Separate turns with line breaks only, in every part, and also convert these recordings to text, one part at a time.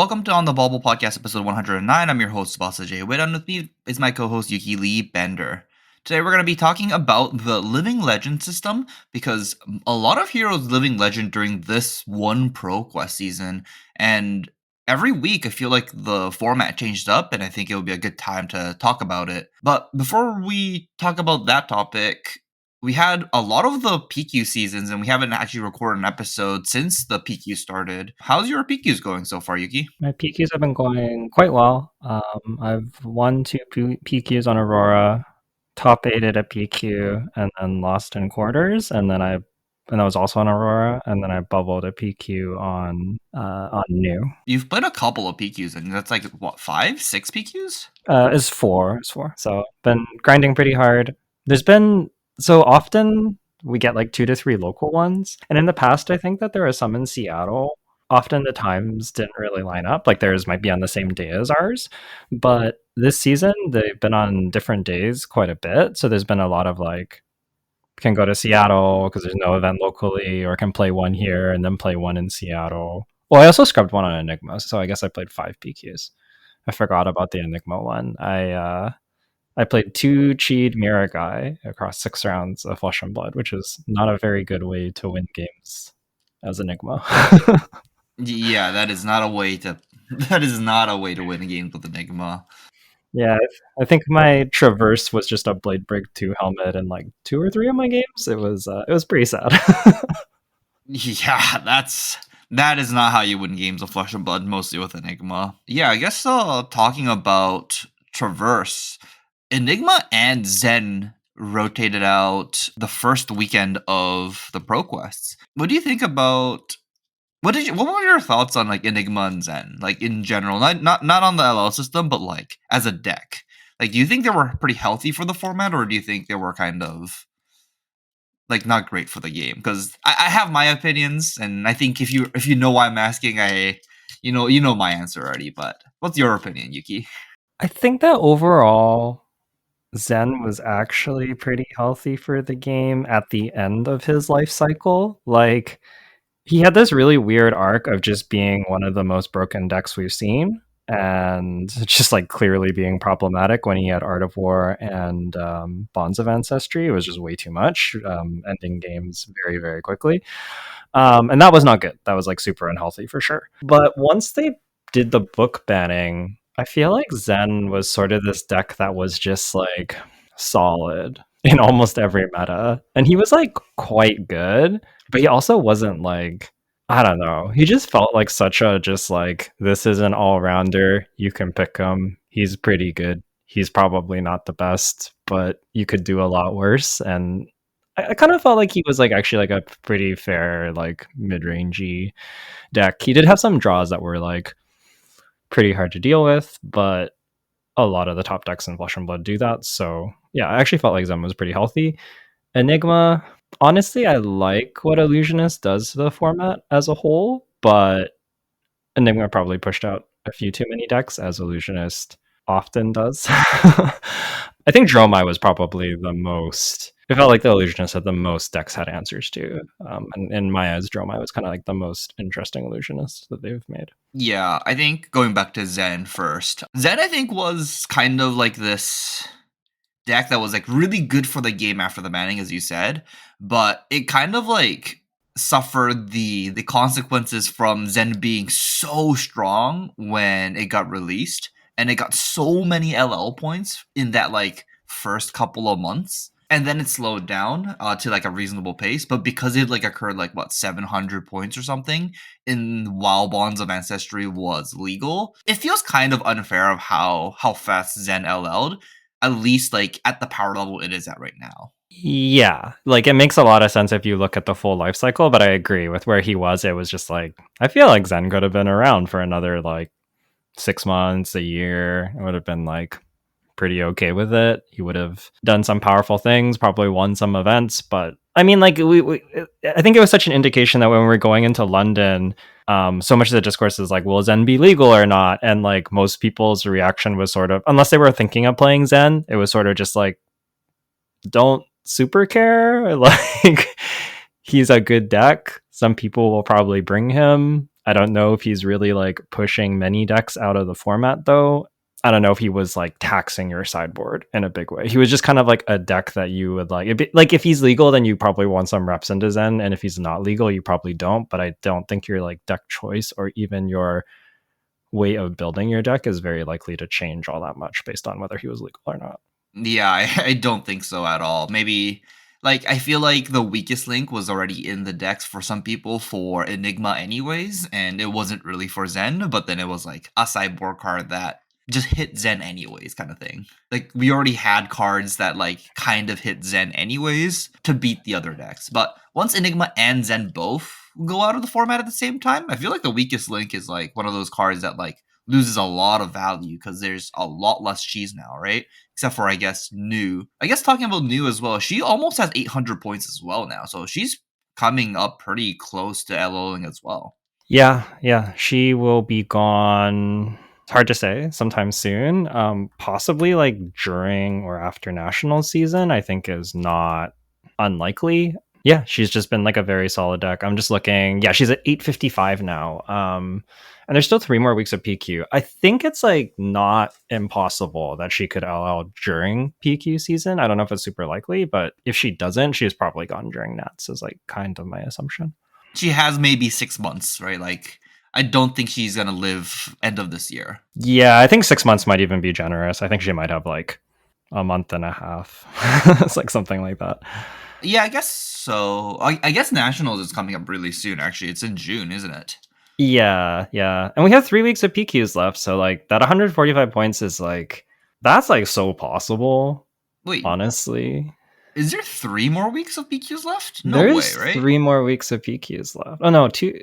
Welcome to On the Bubble Podcast, episode 109. I'm your host, Basa J. Witt, and with me is my co-host, Yuki Lee Bender. Today we're going to be talking about the Living Legend system, because a lot of heroes Living Legend during this one Pro Quest season, and every week I feel like the format changed up, and I think it would be a good time to talk about it. But before we talk about that topic, we had a lot of the PQ seasons, and we haven't actually recorded an episode since the PQ started. How's your PQs going so far, Yuki?
My PQs have been going quite well. I've won two PQs on Aurora, top 8 at a PQ, and then lost in quarters, and I was also on Aurora, and then I bubbled a PQ on new.
You've played a couple of PQs, and that's like what, 5, 6 PQs?
It's four. So been grinding pretty hard. There's been so often we get like 2 to 3 local ones, and in the past I think that there are some in Seattle. Often the times didn't really line up, like theirs might be on the same day as ours, but this season they've been on different days quite a bit, so there's been a lot of like, can go to Seattle because there's no event locally, or can play one here and then play one in Seattle. Well, I also scrubbed one on Enigma, so I guess I played 5 PQs. I forgot about the Enigma one. I played 2 Cheed Mirror Guy across 6 rounds of Flesh and Blood, which is not a very good way to win games as Enigma.
Yeah, that is not a way to win a game with Enigma.
Yeah, I think my Traverse was just a Blade Brig 2 helmet in like 2 or 3 of my games. It was pretty sad.
Yeah, that is not how you win games of Flesh and Blood, mostly with Enigma. Yeah, I guess talking about Traverse, Enigma and Zen rotated out the first weekend of the Pro Quests. What do you think about what were your thoughts on like Enigma and Zen, like in general, not on the LL system, but like as a deck? Like, do you think they were pretty healthy for the format, or do you think they were kind of like not great for the game? Because I have my opinions, and I think if you know why I'm asking, you know my answer already. But what's your opinion, Yuki?
I think that overall Zen was actually pretty healthy for the game at the end of his life cycle. Like, he had this really weird arc of just being one of the most broken decks we've seen, and just like clearly being problematic when he had Art of War and Bonds of Ancestry. It was just way too much, ending games very, very quickly. And that was not good. That was like super unhealthy for sure. But once they did the book banning, I feel like Zen was sort of this deck that was just like solid in almost every meta. And he was like quite good, but he also wasn't like, I don't know. He just felt like such a just like, this is an all rounder. You can pick him. He's pretty good. He's probably not the best, but you could do a lot worse. And I kind of felt like he was like actually like a pretty fair, like mid-rangey deck. He did have some draws that were like pretty hard to deal with, but a lot of the top decks in Flesh and Blood do that. So yeah, I actually felt like Zen was pretty healthy. Enigma, honestly, I like what Illusionist does to the format as a whole, but Enigma probably pushed out a few too many decks, as Illusionist often does. I think Dromai was probably the most. It felt like the Illusionist had the most decks had answers to. And in my eyes, Dromai was kind of like the most interesting Illusionist that they've made.
Yeah, I think going back to Zen first. Zen, I think, was kind of like this deck that was like really good for the game after the banning, as you said, but it kind of like suffered the consequences from Zen being so strong when it got released, and it got so many LL points in that like first couple of months, and then it slowed down to like a reasonable pace. But because it like occurred like what, 700 points or something in while Bonds of Ancestry was legal, it feels kind of unfair of how fast Zen LL'd, at least like at the power level it is at right now.
Yeah, like it makes a lot of sense if you look at the full life cycle, but I agree with where he was. It was just like, I feel like Zen could have been around for another like 6 months, a year. It would have been like pretty okay with it. He would have done some powerful things, probably won some events, but I mean, like I think it was such an indication that when we were going into London, so much of the discourse is like, will Zen be legal or not? And like most people's reaction was sort of, unless they were thinking of playing Zen, it was sort of just like, don't super care. Like, he's a good deck. Some people will probably bring him. I don't know if he's really like pushing many decks out of the format though. I don't know if he was like taxing your sideboard in a big way. He was just kind of like a deck that you would like if he's legal, then you probably want some reps into Zen, and if he's not legal, you probably don't. But I don't think your like deck choice or even your way of building your deck is very likely to change all that much based on whether he was legal or not.
Yeah, I don't think so at all. Maybe like I feel like the weakest link was already in the decks for some people for Enigma anyways, and it wasn't really for Zen, but then it was like a sideboard card that just hit Zen anyways kind of thing. Like we already had cards that like kind of hit Zen anyways to beat the other decks. But once Enigma and Zen both go out of the format at the same time, I feel like the weakest link is like one of those cards that like loses a lot of value because there's a lot less cheese now, right? Except for I guess New. I guess talking about New as well, she almost has 800 points as well now, so she's coming up pretty close to LOing as well.
Yeah, she will be gone. It's hard to say, sometime soon. Possibly like during or after national season, I think is not unlikely. Yeah, she's just been like a very solid deck. I'm just looking. Yeah, she's at 855 now. And there's still 3 more weeks of PQ. I think it's like not impossible that she could LL during PQ season. I don't know if it's super likely, but if she doesn't, she's probably gone during Nats, is like kind of my assumption.
She has maybe 6 months, right? Like I don't think she's gonna live end of this year.
Yeah, I think 6 months might even be generous. I think she might have like a month and a half. It's like something like that.
Yeah, I guess so. I guess Nationals is coming up really soon. Actually, it's in June, isn't it?
Yeah. And we have 3 weeks of PQs left. So like that 145 points is like, that's like so possible,
Wait,
honestly.
is there 3 more weeks of PQs left? No way,
There's
right?
3 more weeks of PQs left. Oh no, two.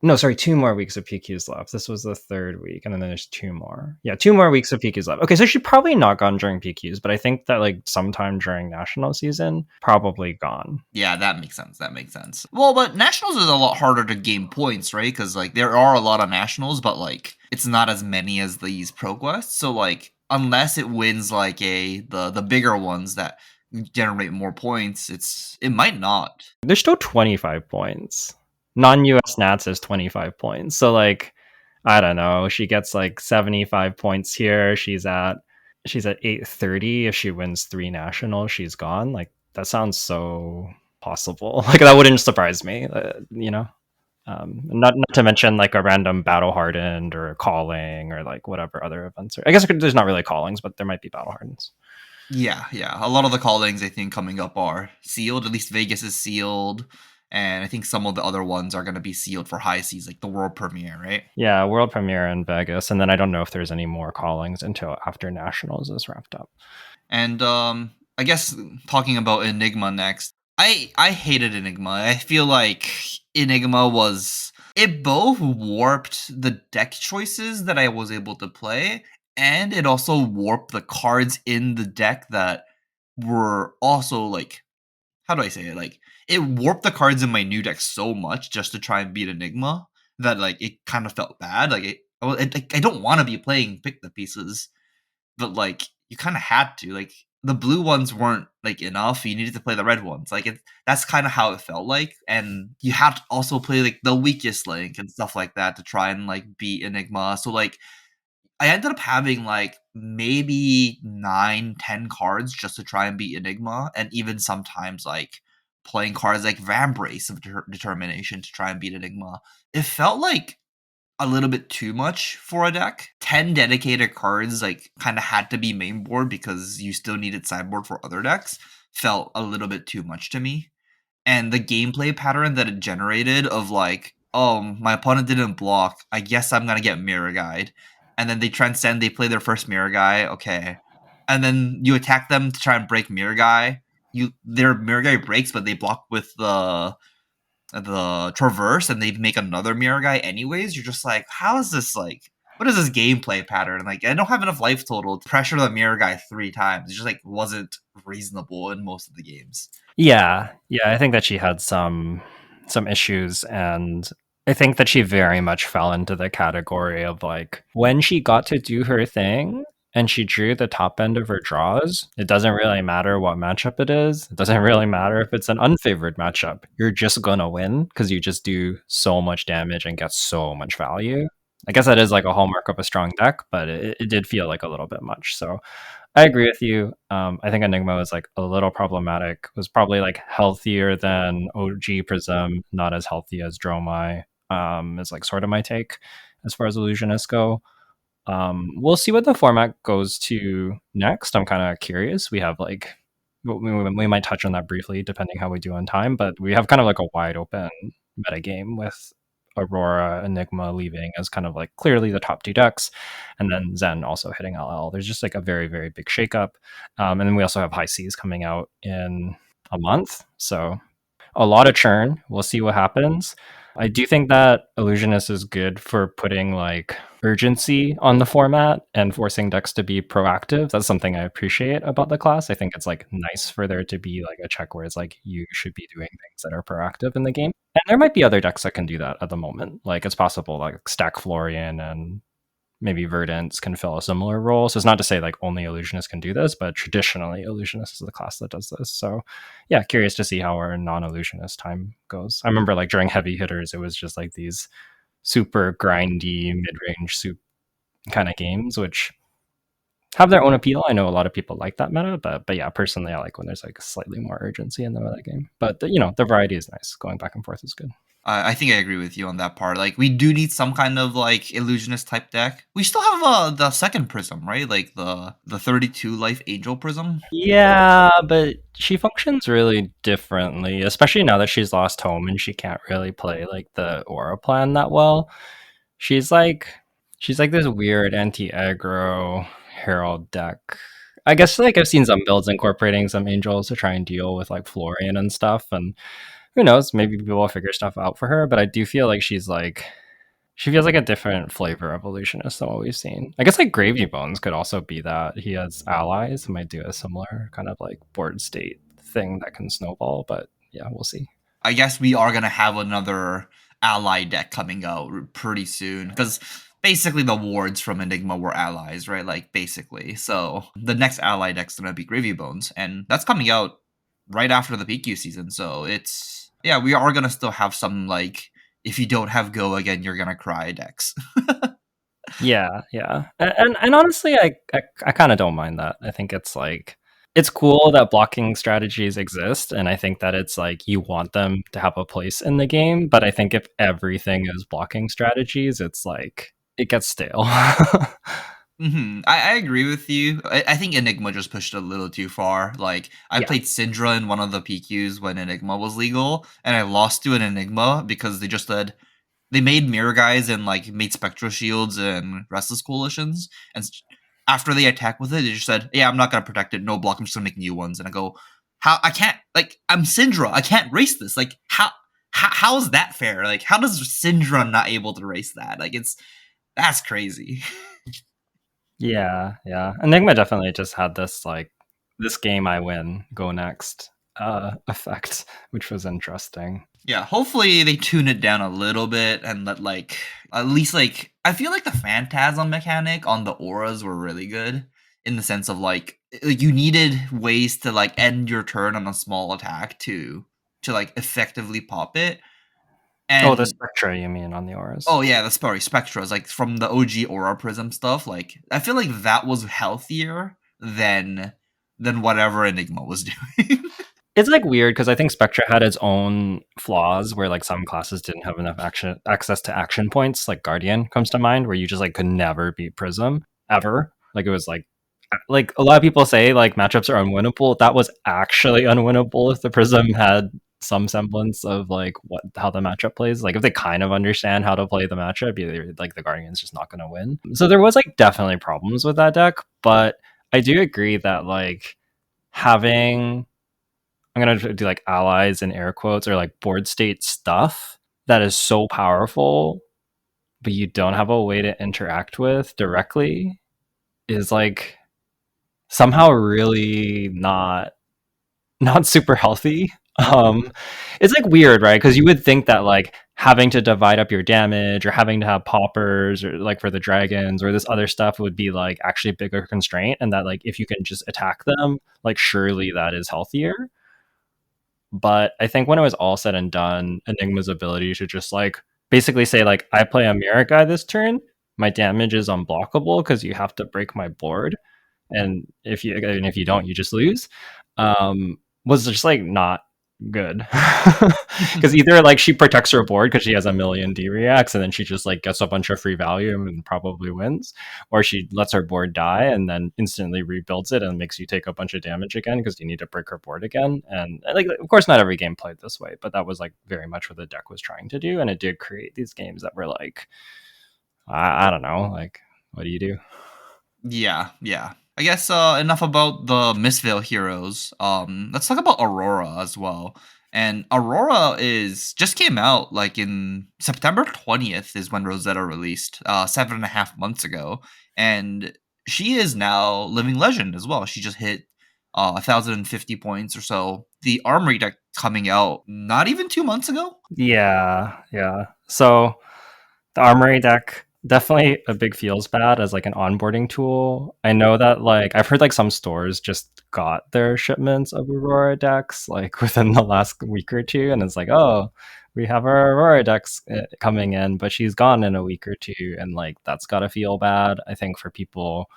No, sorry, 2 more weeks of PQs left. This was the third week, and then there's 2 more. Yeah, 2 more weeks of PQs left. Okay, so she probably not gone during PQs, but I think that like sometime during national season, probably gone.
Yeah, that makes sense. That makes sense. Well, but nationals is a lot harder to gain points, right? Because like there are a lot of nationals, but like it's not as many as these pro quests. So like unless it wins like the bigger ones that generate more points, it might not.
There's still 25 points. Non-US Nats is 25 points. So like I don't know, she gets like 75 points here. She's at 830. If she wins 3 nationals, she's gone. Like that sounds so possible. Like that wouldn't surprise me, not to mention like a random battle hardened or a calling or like whatever other events are. I guess there's not really callings, but there might be battle hardens.
Yeah. A lot of the callings I think coming up are sealed. At least Vegas is sealed, and I think some of the other ones are going to be sealed for high seas, like the world premiere, right?
Yeah, world premiere in Vegas, and then I don't know if there's any more callings until after nationals is wrapped up.
And I guess talking about Enigma next. I hated Enigma. I feel like Enigma was it both warped the deck choices that I was able to play, and it also warped the cards in the deck that were also like how do I say it? Like it warped the cards in my new deck so much just to try and beat Enigma that like it kind of felt bad. Like I don't want to be playing pick the pieces, but like you kind of had to. Like the blue ones weren't like enough. You needed to play the red ones. Like that's kind of how it felt like, and you had to also play like the weakest link and stuff like that to try and like beat Enigma. So like I ended up having like maybe 9, 10 cards just to try and beat Enigma, and even sometimes like playing cards like Vambrace of Determination to try and beat Enigma. It felt like a little bit too much for a deck. 10 dedicated cards like kind of had to be main board because you still needed sideboard for other decks. Felt a little bit too much to me. And the gameplay pattern that it generated of like, oh, my opponent didn't block. I guess I'm gonna get Mirror Guide. And then they transcend, they play their first Mirror Guy, okay. And then you attack them to try and break Mirror Guy. Their Mirror Guy breaks, but they block with the traverse and they make another mirror guy anyways. You're just like, how is this like what is this gameplay pattern? Like I don't have enough life total to pressure the mirror guy 3 times. It just like wasn't reasonable in most of the games.
Yeah, I think that she had some issues, and I think that she very much fell into the category of like when she got to do her thing, and she drew the top end of her draws, it doesn't really matter what matchup it is. It doesn't really matter if it's an unfavored matchup. You're just gonna win because you just do so much damage and get so much value. I guess that is like a hallmark of a strong deck, but it did feel like a little bit much. So I agree with you. I think Enigma was like a little problematic. It was probably like healthier than OG Prism, not as healthy as Dromai. Is like sort of my take as far as illusionists go. We'll see what the format goes to next. I'm kind of curious. We have like we might touch on that briefly depending how we do on time, but we have kind of like a wide open meta game with Aurora, Enigma leaving as kind of like clearly the top two decks, and then Zen also hitting LL. There's just like a very very big shakeup, and then we also have High Seas coming out in a month, so a lot of churn. We'll see what happens. I do think that Illusionist is good for putting like urgency on the format and forcing decks to be proactive. That's something I appreciate about the class. I think it's like nice for there to be like a check where it's like you should be doing things that are proactive in the game. And there might be other decks that can do that at the moment. Like it's possible like Stack Florian and maybe Verdance can fill a similar role. So it's not to say like only Illusionists can do this, but traditionally Illusionist is the class that does this. So yeah, curious to see how our non-Illusionist time goes. I remember like during heavy hitters, it was just like these super grindy mid-range soup kind of games, which have their own appeal. I know a lot of people like that meta, but yeah, personally, I like when there's like slightly more urgency in the meta game. But the variety is nice. Going back and forth is good.
I think I agree with you on that part. Like, we do need some kind of like illusionist type deck. We still have the second prism, right? Like the 32 life angel prism.
Yeah, but she functions really differently, especially now that she's lost home and she can't really play like the aura plan that well. She's like she's like this weird anti-aggro herald deck. I guess like I've seen some builds incorporating some angels to try and deal with like Florian and stuff, and who knows, maybe people will figure stuff out for her, but I do feel like she feels like a different flavor of illusionist than what we've seen. I guess like Gravy Bones could also be that. He has allies who might do a similar kind of like board state thing that can snowball, but yeah, we'll see.
I guess we are gonna have another ally deck coming out pretty soon because basically the wards from Enigma were allies, right? Like basically. So the next ally deck's gonna be Gravy Bones, and that's coming out right after the PQ season. So it's yeah, we are gonna still have some like if you don't have Go again, you're gonna cry decks.
Yeah, yeah, and honestly, I kind of don't mind that. I think it's like it's cool that blocking strategies exist, and I think that it's like you want them to have a place in the game. But I think if everything is blocking strategies, it's like it gets stale.
I agree with you. I think Enigma just pushed a little too far. Like I
Yeah.
played Syndra in one of the PQs when Enigma was legal, and I lost to an Enigma because they just said they made mirror guys and like made spectral shields and restless coalitions, and after they attack with it, they just said, "Yeah, I'm not gonna protect it. No block. I'm just gonna make new ones." And I go, "How? I can't. Like I'm Syndra. I can't race this. Like how is that fair? Like how does Syndra not able to race that? Like it's that's crazy."
Yeah, yeah. Enigma definitely just had this like this game I win, go next effect, which was interesting.
Yeah, hopefully they tune it down a little bit and let like at least like I feel like the phantasm mechanic on the auras were really good in the sense of like you needed ways to like end your turn on a small attack to like effectively pop it.
Oh, the
And
Spectra you mean on the auras.
oh yeah, that's probably Spectras like from the OG Aura Prism stuff. Like I feel like that was healthier than whatever Enigma was doing.
It's like weird because I think Spectra had its own flaws where like some classes didn't have enough action access to action points. Like Guardian comes to mind, where you just like could never beat Prism ever. Like it was like a lot of people say like matchups are unwinnable. That was actually unwinnable if the Prism had some semblance of like what how the matchup plays. Like if they kind of understand how to play the matchup, either like the Guardian's just not going to win. So there was like definitely problems with that deck, but I do agree that like having I'm gonna do like allies in air quotes or like board state stuff that is so powerful, but you don't have a way to interact with directly is like somehow really not super healthy. Um, it's like weird, right? Because you would think that like having to divide up your damage or having to have poppers or like for the dragons or this other stuff would be like actually a bigger constraint, and that like if you can just attack them, like surely that is healthier. But I think when it was all said and done, Enigma's ability to just like basically say like I play a mirror guy this turn, my damage is unblockable because you have to break my board, and if you don't, you just lose. Was just like not good because either like she protects her board because she has a million D reacts and then she just like gets a bunch of free value and probably wins, or she lets her board die and then instantly rebuilds it and makes you take a bunch of damage again because you need to break her board again. And like, of course, not every game played this way, but that was like very much what the deck was trying to do, and it did create these games that were like, I don't know, like what do you do?
Yeah, yeah. I guess enough about the Mistvale heroes. Let's talk about Aurora as well. And Aurora is just came out like in September 20th is when Rosetta released, 7.5 months ago, and she is now living legend as well. She just hit 1,050 points or so. The Armory deck coming out not even 2 months ago.
Yeah, yeah. So the Armory deck definitely a big feels bad as like an onboarding tool. I know that like I've heard like some stores just got their shipments of Aurora decks like within the last week or two, and it's like, oh, we have our Aurora decks coming in, but she's gone in a week or two, and like that's gotta feel bad. I think for people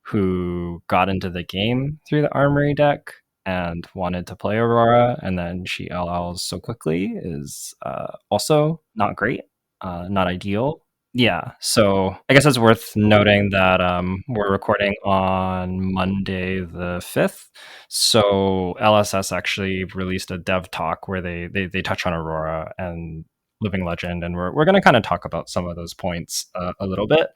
who got into the game through the Armory deck and wanted to play Aurora, and then she LLs so quickly is also not great, not ideal. Yeah, so I guess it's worth noting that we're recording on Monday the 5th. So LSS actually released a dev talk where they touch on Aurora and Living Legend, and we're going to kind of talk about some of those points a little bit.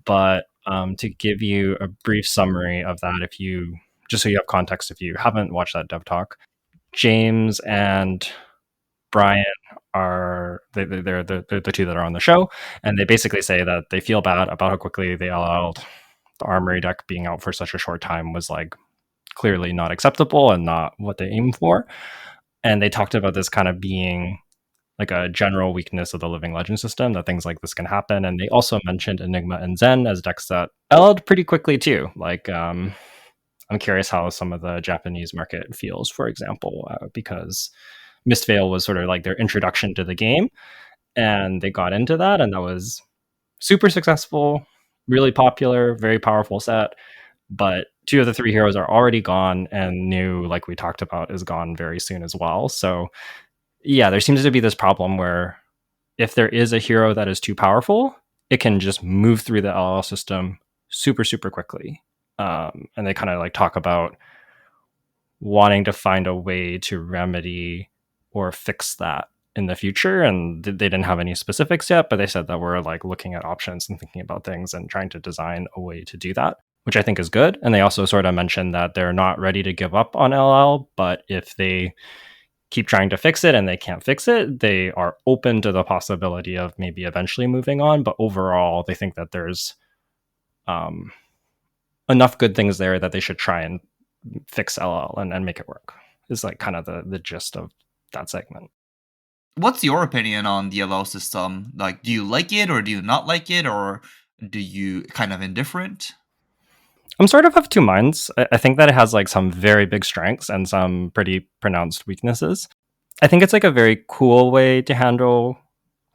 But to give you a brief summary of that, if you just so you have context, if you haven't watched that dev talk, James and Brian are they're the two that are on the show, and they basically say that they feel bad about how quickly they allowed the Armory deck being out for such a short time was like clearly not acceptable and not what they aim for. And they talked about this kind of being like a general weakness of the Living Legend system, that things like this can happen. And they also mentioned Enigma and Zen as decks that L'd pretty quickly too. Like, I'm curious how some of the Japanese market feels, for example, because Mistveil was sort of like their introduction to the game, and they got into that, and that was super successful, really popular, very powerful set. But two of the three heroes are already gone, and new, like we talked about, is gone very soon as well. So yeah, there seems to be this problem where if there is a hero that is too powerful, it can just move through the LL system super, super quickly. And they kind of like talk about wanting to find a way to remedy or fix that in the future. And they didn't have any specifics yet, but they said that we're like looking at options and thinking about things and trying to design a way to do that, which I think is good. And they also sort of mentioned that they're not ready to give up on LL, but if they keep trying to fix it and they can't fix it, they are open to the possibility of maybe eventually moving on. But overall, they think that there's um, enough good things there that they should try and fix LL and make it work. Is like kind of the gist of that segment.
What's your opinion on the LL system? Like, do you like it or do you not like it, or do you kind of indifferent?
I'm sort of two minds. I think that it has like some very big strengths and some pretty pronounced weaknesses. I think it's like a very cool way to handle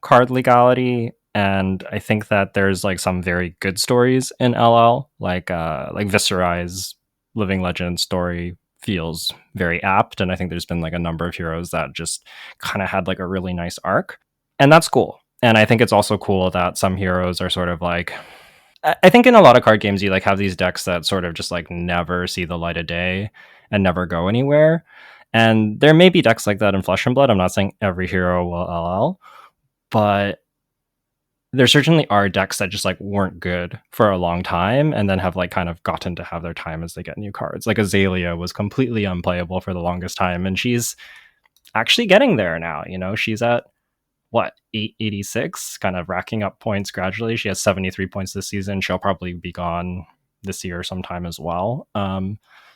card legality, and I think that there's like some very good stories in LL, like Viscerai's Living Legend story feels very apt, and I think there's been like a number of heroes that just kind of had like a really nice arc, and that's cool. And I think it's also cool that some heroes are sort of like, I think in a lot of card games you like have these decks that sort of just like never see the light of day and never go anywhere. And there may be decks like that in Flesh and Blood. I'm not saying every hero will LL, but there certainly are decks that just like weren't good for a long time and then have like kind of gotten to have their time as they get new cards. Like Azalea was completely unplayable for the longest time, and she's actually getting there now. You know, she's at what, 886, kind of racking up points gradually. She has 73 points this season. She'll probably be gone this year sometime as well.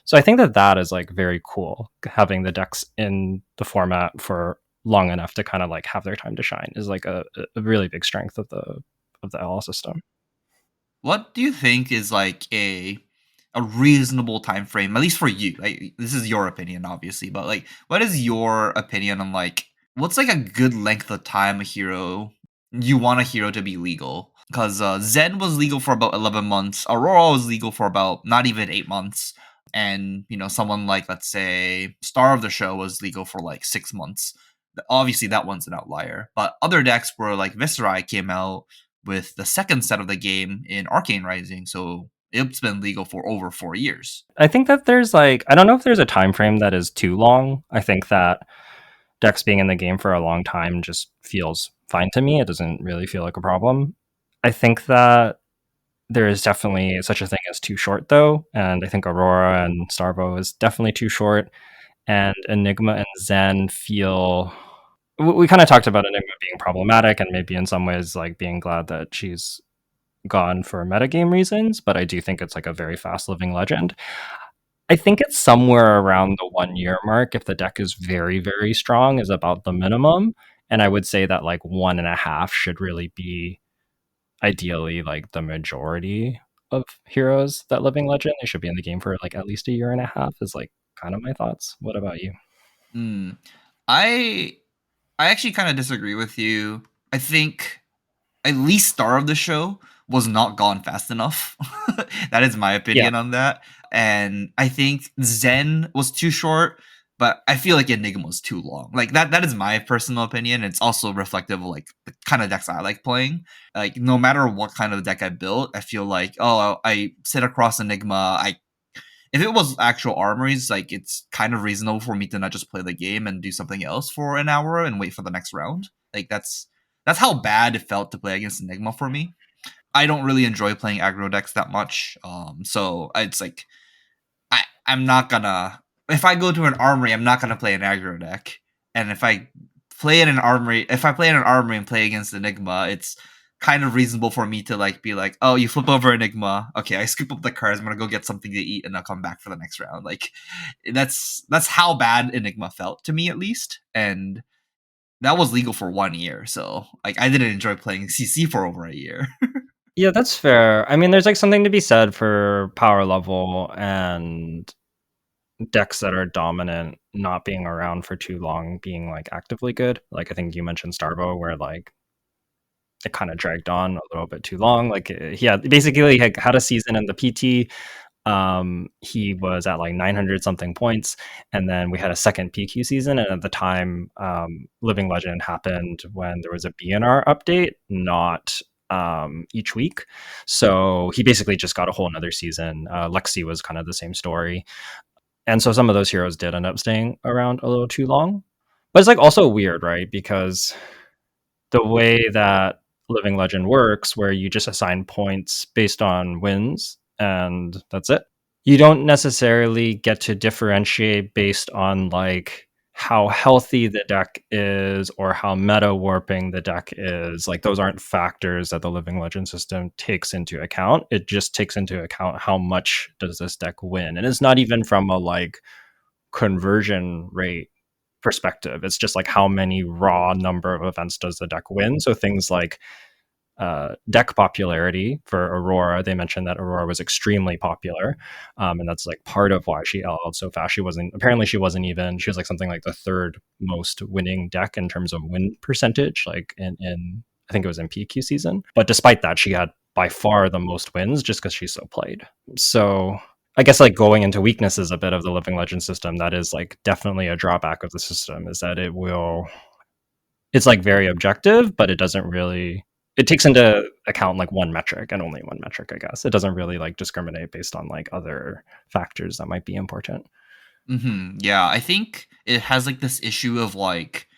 So I think that that is like very cool. Having the decks in the format for long enough to kind of like have their time to shine is like a really big strength of the LL system.
What do you think is like a reasonable time frame, at least for you? Like this is your opinion, obviously, but like, what is your opinion on like what's like a good length of time a hero you want a hero to be legal? Because Zen was legal for about 11 months. Aurora was legal for about not even 8 months, and someone like let's say Star of the Show was legal for like 6 months. Obviously, that one's an outlier, but other decks were like Viserai came out with the second set of the game in Arcane Rising, so it's been legal for over 4 years.
I think that there's like I don't know if there's a time frame that is too long. I think that decks being in the game for a long time just feels fine to me. It doesn't really feel like a problem. I think that there is definitely such a thing as too short though, and I think Aurora and Starvo is definitely too short, and Enigma and Zen feel we kind of talked about Enigma being problematic and maybe in some ways like being glad that she's gone for metagame reasons, but I do think it's like a very fast living legend. I think it's somewhere around the 1 year mark if the deck is very, very strong is about the minimum. And I would say that like 1.5 should really be ideally like the majority of heroes that living legend. They should be in the game for like at least a year and a half is like kind of my thoughts. What about you?
Mm. I I actually kind of disagree with you. I think at least Star of the Show was not gone fast enough. That is my
Yeah.
opinion on that. And I think Zen was too short, but I feel like Enigma was too long. Like that is my personal opinion. It's also reflective of like the kind of decks I like playing. Like no matter what kind of deck I built, I feel like, oh, I sit across Enigma. I If it was actual armories, like it's kind of reasonable for me to not just play the game and do something else for an hour and wait for the next round. Like that's how bad it felt to play against Enigma for me. I don't really enjoy playing aggro decks that much. So it's like I'm not gonna if I go to an armory, I'm not gonna play an aggro deck. And if I play in an armory and play against Enigma, it's kind of reasonable for me to like be like, oh, you flip over Enigma. Okay, I scoop up the cards. I'm gonna go get something to eat, and I'll come back for the next round. Like that's how bad Enigma felt to me, at least. And that was legal for 1 year, so like I didn't enjoy playing CC for over a year.
Yeah, that's fair. I mean, there's like something to be said for power level and decks that are dominant not being around for too long being like actively good. Like I think you mentioned Starvo where like it kind of dragged on a little bit too long. Like he had basically had a season in the PT. He was at like 900 something points, and then we had a second PQ season. And at the time, Living Legend happened when there was a BNR update, not each week. So he basically just got a whole another season. Lexi was kind of the same story, and so some of those heroes did end up staying around a little too long. But it's like also weird, right? Because the way that Living Legend works, where you just assign points based on wins, and that's it. You don't necessarily get to differentiate based on like how healthy the deck is or how meta warping the deck is. Like those aren't factors that the Living Legend system takes into account. It just takes into account how much does this deck win. And it's not even from a like conversion rate perspective. It's just like how many raw number of events does the deck win. So things like deck popularity for Aurora, they mentioned that Aurora was extremely popular, and that's like part of why she LL'd so fast. She wasn't even she was like something like the third most winning deck in terms of win percentage, like in I think it was in PQ season. But despite that, she had by far the most wins just because she's so played. So I guess like going into weaknesses a bit of the Living Legend system, that is like definitely a drawback of the system is that it's like very objective, but it doesn't really it takes into account like one metric and only one metric, I guess. It doesn't really like discriminate based on like other factors that might be important.
Yeah, I think it has like this issue of like,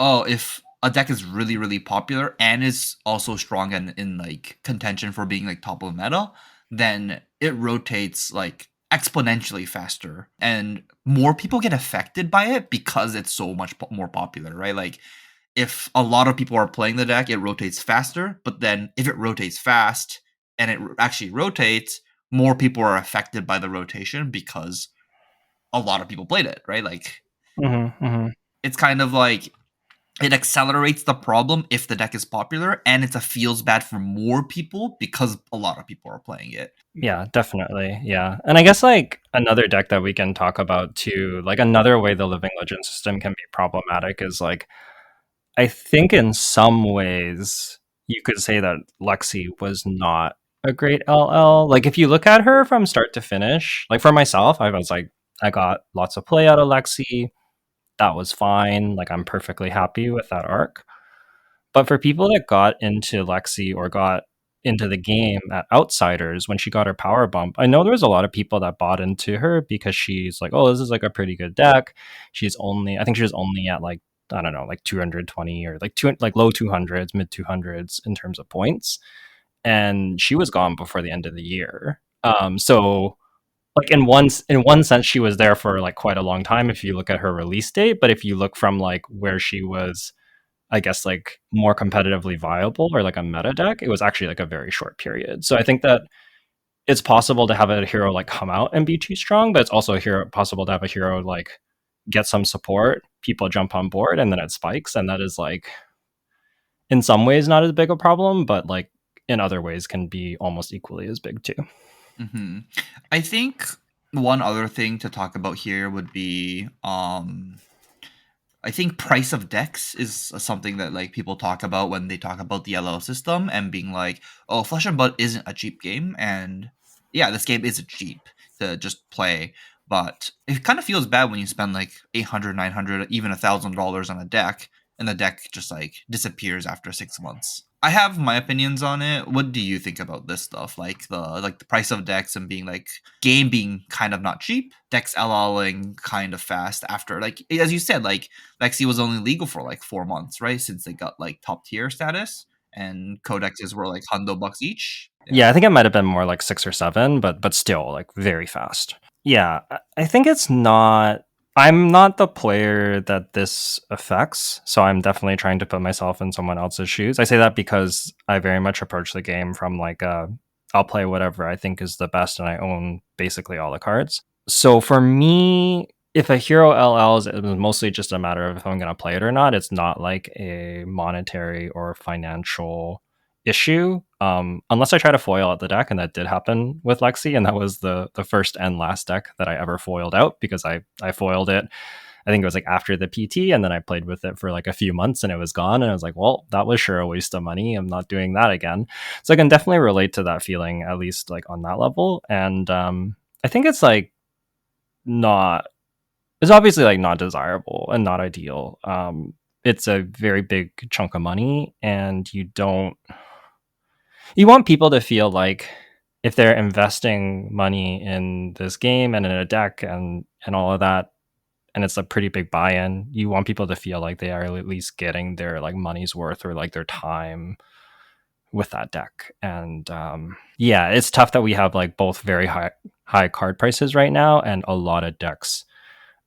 oh, if a deck is really, really popular and is also strong and in like contention for being like top of meta, then it rotates like exponentially faster and more people get affected by it because it's so much more popular, right? Like if a lot of people are playing the deck, it rotates faster. But then if it rotates fast and it actually rotates, more people are affected by the rotation because a lot of people played it, right? Like
Mhm, mhm.
it's kind of like it accelerates the problem if the deck is popular, and it's a feels bad for more people because a lot of people are playing it.
Yeah, definitely. Yeah. And I guess like another deck that we can talk about too, like another way the Living Legend system can be problematic is like I think in some ways you could say that Lexi was not a great LL. Like if you look at her from start to finish, like for myself, I was like I got lots of play out of Lexi. That was fine. Like I'm perfectly happy with that arc. But for people that got into Lexi or got into the game at Outsiders when she got her power bump, I know there was a lot of people that bought into her because she's like, oh, this is like a pretty good deck. I think she was only at like, I don't know, like 220 or like like low 200s, mid 200s in terms of points. And she was gone before the end of the year. So like in one sense, she was there for like quite a long time if you look at her release date. But if you look from like where she was I guess like more competitively viable or like a meta deck, it was actually like a very short period. So I think that it's possible to have a hero like come out and be too strong, but it's also possible to have a hero like get some support, people jump on board, and then it spikes, and that is like in some ways not as big a problem, but like in other ways can be almost equally as big too.
Hmm. I think one other thing to talk about here would be I think price of decks is something that like people talk about when they talk about the LO system and being like, "Oh, Flesh and Blood isn't a cheap game," and yeah, this game isn't cheap to just play, but it kind of feels bad when you spend like 800, 900, even $1,000 on a deck, and the deck just like disappears after 6 months. I have my opinions on it. What do you think about this stuff? Like the price of decks and being like game being kind of not cheap, decks LLing kind of fast after like as you said, like Lexi was only legal for like 4 months, right? Since they got like top tier status, and codexes were like $100 each. Yeah.
Yeah, I think it might have been more like 6 or 7, but still like very fast. Yeah, I think it's not. I'm not the player that this affects, so I'm definitely trying to put myself in someone else's shoes. I say that because I very much approach the game from like I'll play whatever I think is the best, and I own basically all the cards. So for me, if a hero LLs, it was mostly just a matter of if I'm going to play it or not. It's not like a monetary or financial issue, unless I try to foil out the deck, and that did happen with Lexi, and that was the first and last deck that I ever foiled out because I foiled it. I think it was like after the PT, and then I played with it for like a few months, and it was gone. And I was like, well, that was sure a waste of money. I'm not doing that again. So I can definitely relate to that feeling, at least like on that level. And I think it's like not. It's obviously like not desirable and not ideal. It's a very big chunk of money, and you want people to feel like if they're investing money in this game and in a deck and all of that, and it's a pretty big buy-in, you want people to feel like they are at least getting their like money's worth or like their time with that deck. And yeah, it's tough that we have like both very high card prices right now and a lot of decks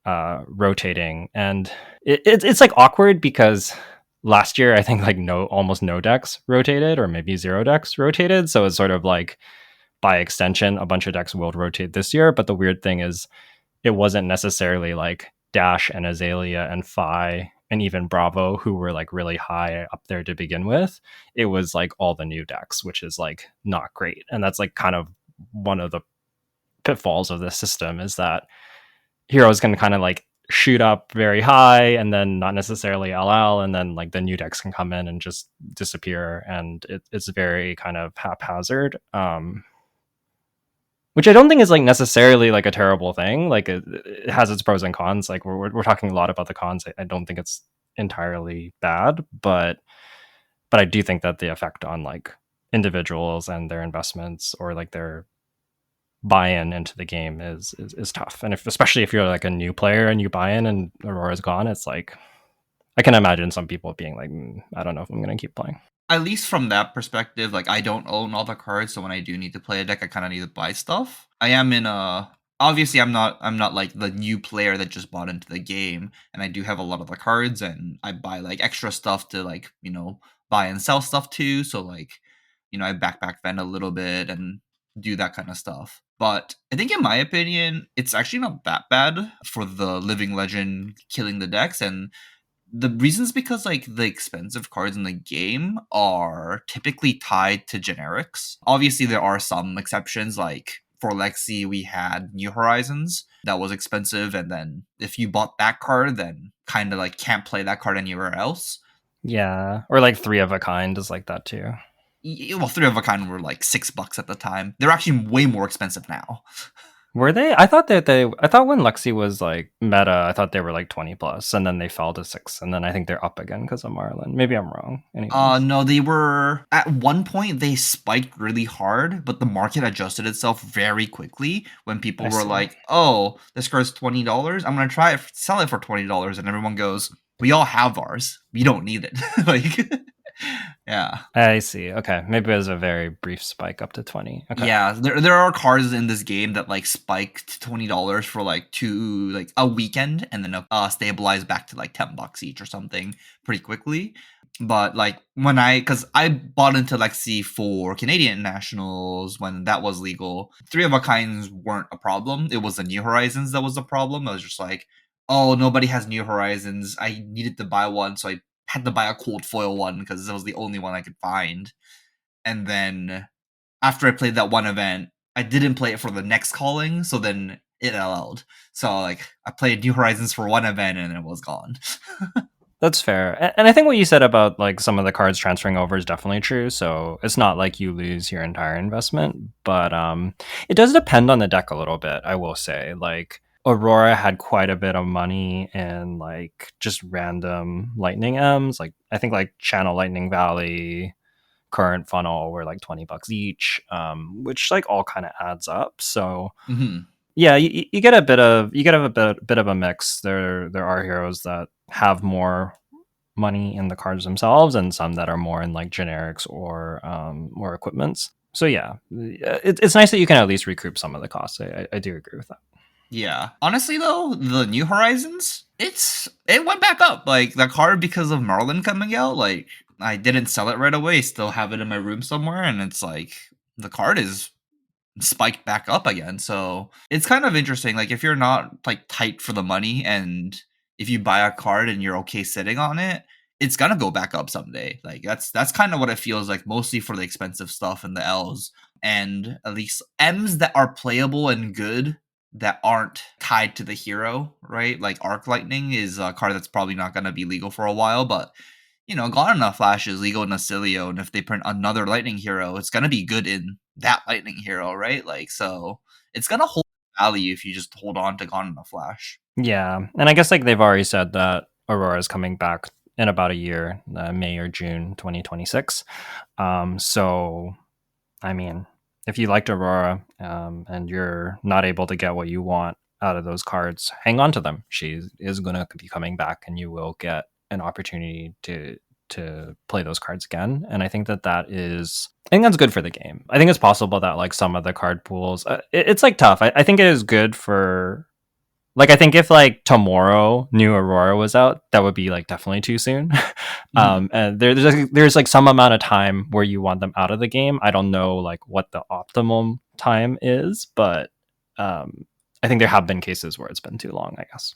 rotating, and it's like awkward because last year I think like almost no decks rotated or maybe zero decks rotated, so it's sort of like by extension a bunch of decks will rotate this year. But the weird thing is it wasn't necessarily like Dash and Azalea and Phi and even Bravo who were like really high up there to begin with. It was like all the new decks, which is like not great, and that's like kind of one of the pitfalls of this system is that heroes can kind of like shoot up very high and then not necessarily LL, and then like the new decks can come in and just disappear, and it's very kind of haphazard. Which I don't think is like necessarily like a terrible thing. Like it has its pros and cons. Like we're talking a lot about the cons. I don't think it's entirely bad, but I do think that the effect on like individuals and their investments or like their buy-in into the game is tough. And if especially if you're like a new player and you buy in and Aurora's gone, it's like I can imagine some people being like, I don't know if I'm going to keep playing.
At least from that perspective, like I don't own all the cards, so when I do need to play a deck, I kind of need to buy stuff. I am in a obviously I'm not like the new player that just bought into the game, and I do have a lot of the cards, and I buy like extra stuff to like buy and sell stuff too. So like I backpack vend a little bit and do that kind of stuff. But I think, in my opinion, it's actually not that bad for the living legend killing the decks. And the reason is because like the expensive cards in the game are typically tied to generics. Obviously, there are some exceptions. Like for Lexi, we had New Horizons that was expensive, and then if you bought that card, then kind of like can't play that card anywhere else.
Yeah, or like Three of a Kind is like that too.
Well, three of a kind were like $6 at the time. They're actually way more expensive now.
Were they? I thought that they. I thought when Lexi was like meta, I thought they were like 20 plus, and then they fell to 6, and then I think they're up again because of Marlin. Maybe I'm wrong. Anyways,
No, they were at one point they spiked really hard, but the market adjusted itself very quickly when people
I
were
see.
like, "Oh, this card's $20. I'm gonna try it, sell it for $20," and everyone goes, "We all have ours. We don't need it." Like, yeah.
I see. Okay, maybe it was a very brief spike up to 20. Okay,
Yeah, there are cards in this game that like spiked to $20 for like a weekend, and then stabilize back to like $10 each or something pretty quickly. But like because I bought into Lexi for Canadian nationals when that was legal, three of a kinds weren't a problem. It was the New Horizons that was the problem. I was just like, oh, nobody has New Horizons. I needed to buy one, so I had to buy a cold foil one because that was the only one I could find. And then after I played that one event, I didn't play it for the next calling, so then it LL'd. So like I played New Horizons for one event and it was gone.
that's fair. And I think what you said about like some of the cards transferring over is definitely true. So it's not like you lose your entire investment, but it does depend on the deck a little bit. I will say, like Aurora had quite a bit of money in like just random Lightning M's. Like I think like Channel Lightning Valley, Current Funnel were like $20 each, which like all kind of adds up. So
Hmm.
yeah, you get a bit of bit of a mix. There are heroes that have more money in the cards themselves, and some that are more in like generics or more equipments. So yeah, it's nice that you can at least recoup some of the costs. I do agree with that.
Yeah. Honestly though, the New Horizons, it went back up. Like the card because of Marlin coming out, like I didn't sell it right away, still have it in my room somewhere, and it's like the card is spiked back up again. So it's kind of interesting. Like if you're not like tight for the money and if you buy a card and you're okay sitting on it, it's gonna go back up someday. Like that's kind of what it feels like, mostly for the expensive stuff and the L's. And at least M's that are playable and good that aren't tied to the hero, right? Like Arc Lightning is a card that's probably not gonna be legal for a while, but Gone Enough Flash is legal in Acilio, and if they print another Lightning hero, it's gonna be good in that Lightning hero, right? Like, so it's gonna hold value if you just hold on to Gone Enough Flash.
Yeah, and I guess like they've already said that Aurora is coming back in about a year, May or June 2026. So I mean, if you liked Aurora and you're not able to get what you want out of those cards, hang on to them. She is going to be coming back, and you will get an opportunity to play those cards again. And I think I think that's good for the game. I think it's possible that like some of the card pools, it's like tough. I think it is good for like I think if like tomorrow new Aurora was out, that would be like definitely too soon.
Mhm.
And there's like some amount of time where you want them out of the game. I don't know like what the optimum time is, but I think there have been cases where it's been too long, I guess.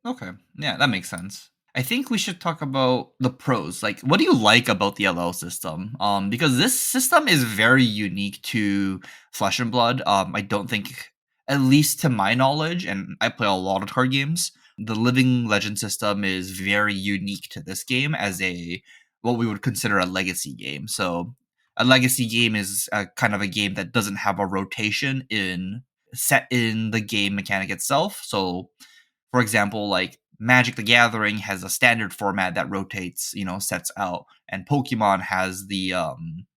Okay. Yeah, that makes sense. I think we should talk about the pros. Like, what do you like about the LL system? Because this system is very unique to Flesh and Blood. I don't think, at least to my knowledge, and I play a lot of card games, the Living Legend system is very unique to this game as a what we would consider a legacy game. So, a legacy game is a kind of a game that doesn't have a rotation in set in the game mechanic itself. So for example, like Magic the Gathering has a standard format that rotates, sets out, and Pokemon has the I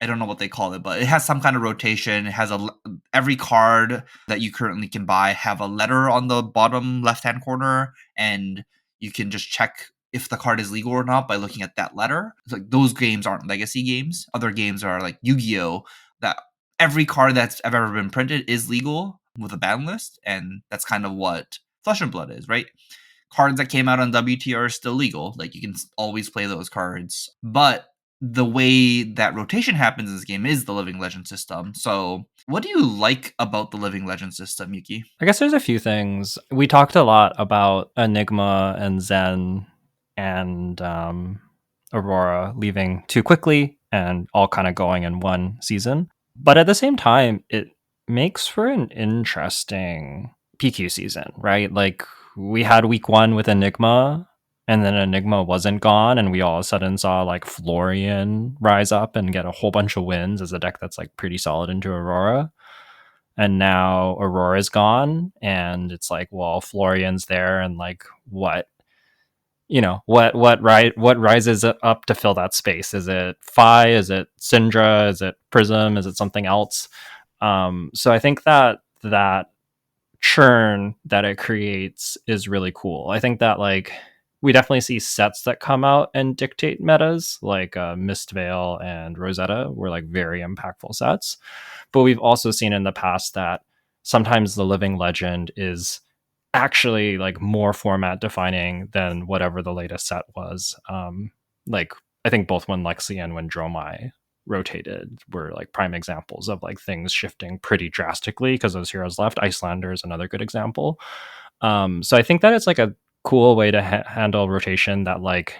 don't know what they call it, but it has some kind of rotation. It has every card that you currently can buy have a letter on the bottom left-hand corner, and you can just check if the card is legal or not by looking at that letter. It's like those games aren't legacy games. Other games are like Yu-Gi-Oh! That every card that's ever been printed is legal with a ban list, and that's kind of what Flesh and Blood is, right? Cards that came out on WTR are still legal. Like you can always play those cards. But the way that rotation happens in this game is the living legend system. So, what do you like about the living legend system, Yuki?
I guess there's a few things. We talked a lot about Enigma and Zen and Aurora leaving too quickly and all kind of going in one season. But at the same time, it makes for an interesting PQ season, right? Like we had week one with Enigma, and then Enigma wasn't gone, and we all of a sudden saw like Florian rise up and get a whole bunch of wins as a deck that's like pretty solid into Aurora. And now Aurora's gone, and it's like, well, Florian's there, and like, what, what rises up to fill that space? Is it Phi? Is it Syndra? Is it Prism? Is it something else? So I think that churn that it creates is really cool. I think that like we definitely see sets that come out and dictate metas, like Mistveil and Rosetta were like very impactful sets. But we've also seen in the past that sometimes the living legend is actually like more format defining than whatever the latest set was. Like I think both when Lexi and when Dromai rotated were like prime examples of like things shifting pretty drastically because those heroes left. Icelander is another good example. So I think that it's like a cool way to handle rotation that like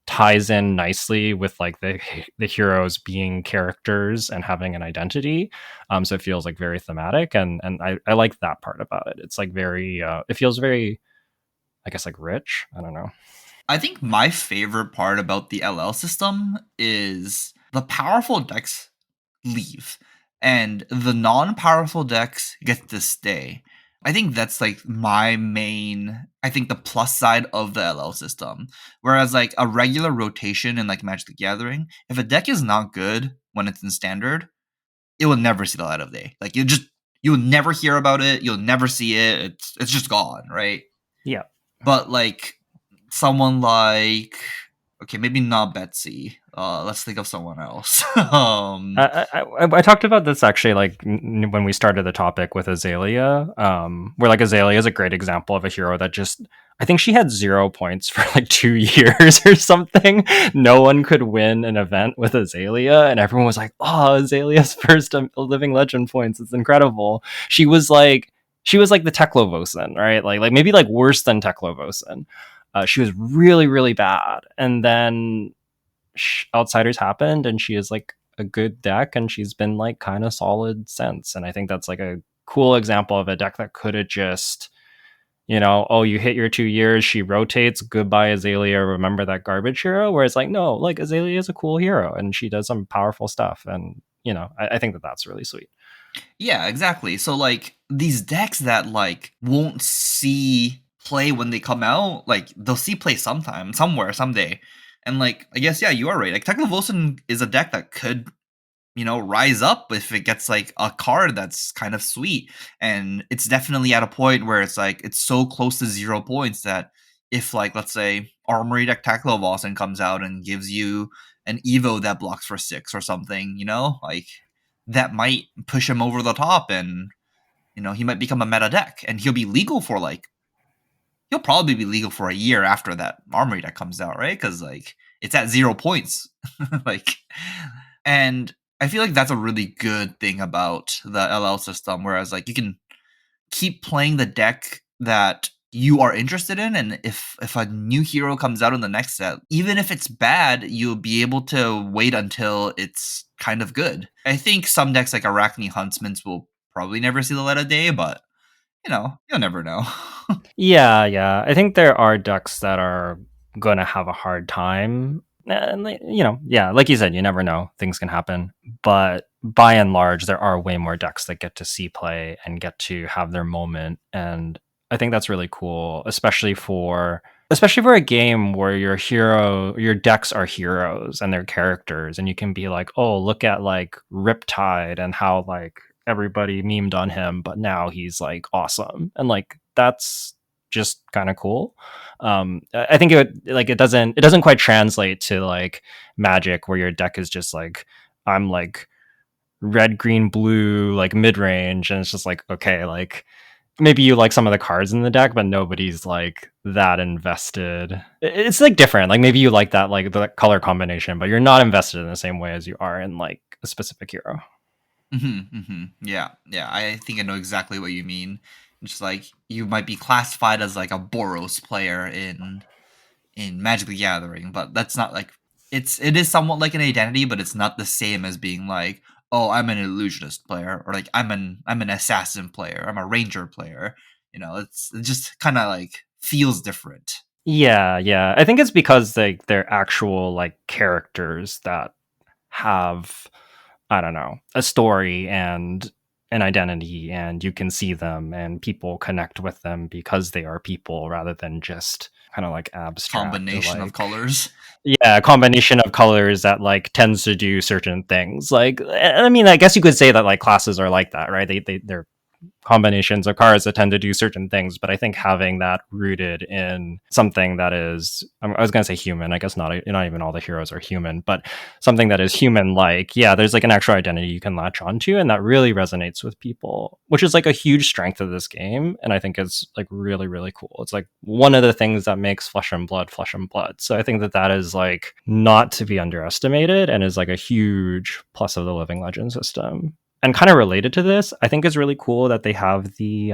ties in nicely with like the heroes being characters and having an identity. So it feels like very thematic, and I like that part about it. It's like very it feels very, I guess, like rich. I don't know.
I think my favorite part about the LL system is the powerful decks leave and the non-powerful decks get to stay. I think that's like my main, I think the plus side of the LL system. Whereas like a regular rotation in like Magic the Gathering, if a deck is not good when it's in standard, it will never see the light of day. Like you'll never hear about it, you'll never see it. It's just gone, right?
Yeah.
But like someone like, okay, maybe not Betsy. Let's think of someone else.
I talked about this actually like when we started the topic with Azalea, where like Azalea is a great example of a hero that just, I think she had 0 points for like 2 years or something. No one could win an event with Azalea, and everyone was like, "Oh, Azalea's first living legend points! It's incredible." She was like the Teklovosin, right? Like maybe like worse than Teklovosin. She was really really bad, and then Outsiders happened, and she is like a good deck, and she's been like kind of solid since. And I think that's like a cool example of a deck that could have just, oh, you hit your 2 years, she rotates, goodbye Azalea, remember that garbage hero. Whereas like, no, like Azalea is a cool hero and she does some powerful stuff, and I think that that's really sweet.
Yeah, exactly. So like these decks that like won't see play when they come out, like they'll see play sometime, somewhere, someday. And like I guess yeah, you are right. Like Techno Wilson is a deck that could, rise up if it gets like a card that's kind of sweet. And it's definitely at a point where it's like it's so close to 0 points that if like let's say Armory deck Techno Wilson comes out and gives you an Evo that blocks for 6 or something, like that might push him over the top and he might become a meta deck and he'll probably be legal for a year after that armory deck comes out, right? Because like it's at 0 points. like and I feel like that's a really good thing about the LL system, whereas like you can keep playing the deck that you are interested in, and if a new hero comes out in the next set, even if it's bad, you'll be able to wait until it's kind of good. I think some decks like Arachne Huntsman's will probably never see the light of day, but you'll never know.
Yeah. I think there are decks that are going to have a hard time. And, yeah, like you said, you never know. Things can happen. But by and large, there are way more decks that get to see play and get to have their moment. And I think that's really cool, especially for a game where your decks are heroes and they're characters, and you can be like, oh, look at like Riptide and how like everybody memed on him, but now he's like awesome. And like that's just kind of cool. I think it doesn't quite translate to like Magic, where your deck is just like, I'm like red, green, blue, like mid range, and it's just like, okay, like maybe you like some of the cards in the deck, but nobody's like that invested. It's like different. Like maybe you like that like the color combination, but you're not invested in the same way as you are in like a specific hero.
Yeah, yeah. I think I know exactly what you mean. Just like you might be classified as like a Boros player in Magic the Gathering, but that's not like it is somewhat like an identity, but it's not the same as being like, oh, I'm an illusionist player, or like I'm an assassin player, I'm a ranger player. It just kind of like feels different.
Yeah, yeah. I think it's because they're actual like characters that have, I don't know, a story and an identity, and you can see them and people connect with them because they are people rather than just kind of like abstract,
Combination of
like,
colors.
yeah, a combination of colors that like tends to do certain things. Like, I mean, I guess you could say that like classes are like that, right? They're combinations of cards that tend to do certain things, but I think having that rooted in something that is, I was going to say human, I guess not even all the heroes are human, but something that is human like, yeah, there's like an actual identity you can latch onto, and that really resonates with people, which is like a huge strength of this game. And I think it's like really, really cool. It's like one of the things that makes Flesh and Blood Flesh and Blood. So I think that that is like not to be underestimated and is like a huge plus of the Living Legend system. And kind of related to this, I think it's really cool that they have the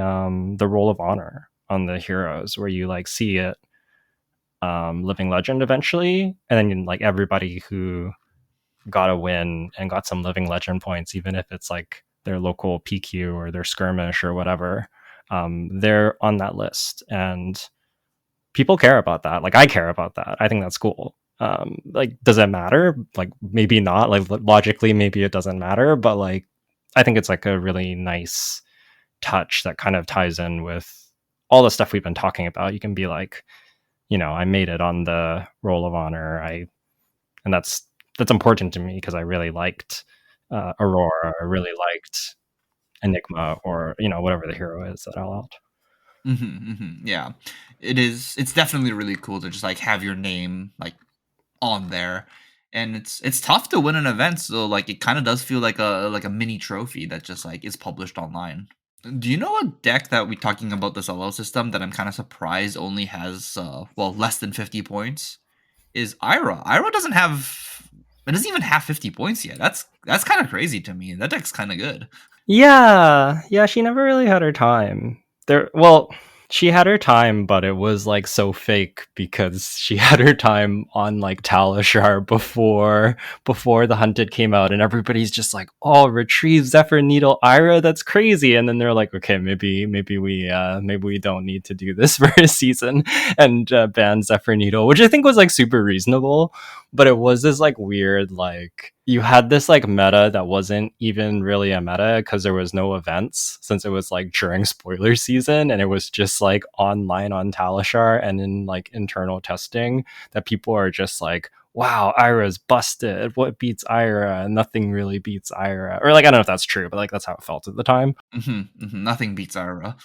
roll of honor on the heroes, where you like see it living legend eventually, and then like everybody who got a win and got some living legend points, even if it's like their local PQ or their skirmish or whatever, they're on that list, and people care about that. Like I care about that. I think that's cool. Like, does it matter? Like, maybe not. Like logically, maybe it doesn't matter, but like, I think it's like a really nice touch that kind of ties in with all the stuff we've been talking about. You can be like, I made it on the roll of honor. And that's important to me because I really liked Aurora. I really liked Enigma, or whatever the hero is that I allowed.
Yeah, it is. It's definitely really cool to just like have your name like on there, and it's tough to win an event. So like it kind of does feel like a mini trophy that just like is published online. Do you know a deck that we talking about this LL system that I'm kind of surprised only has less than 50 points? Is Ira. Ira doesn't have it doesn't even have 50 points yet. That's kind of crazy to me. That deck's kind of good.
Yeah, yeah, she never really had her time. Well, she had her time, but it was like so fake because she had her time on like Talishar before the Hunted came out, and everybody's just like, "Oh, retrieve Zephyr Needle Ira, that's crazy." And then they're like, "Okay, maybe we don't need to do this for a season," and ban Zephyr Needle, which I think was like super reasonable, but it was this like weird, like you had this like meta that wasn't even really a meta because there was no events, since it was like during spoiler season, and it was just like online on Talishar and in like internal testing, that people are just like, wow, Ira's busted. What beats Ira? Nothing really beats Ira. Or like, I don't know if that's true, but like that's how it felt at the time.
Nothing beats Ira.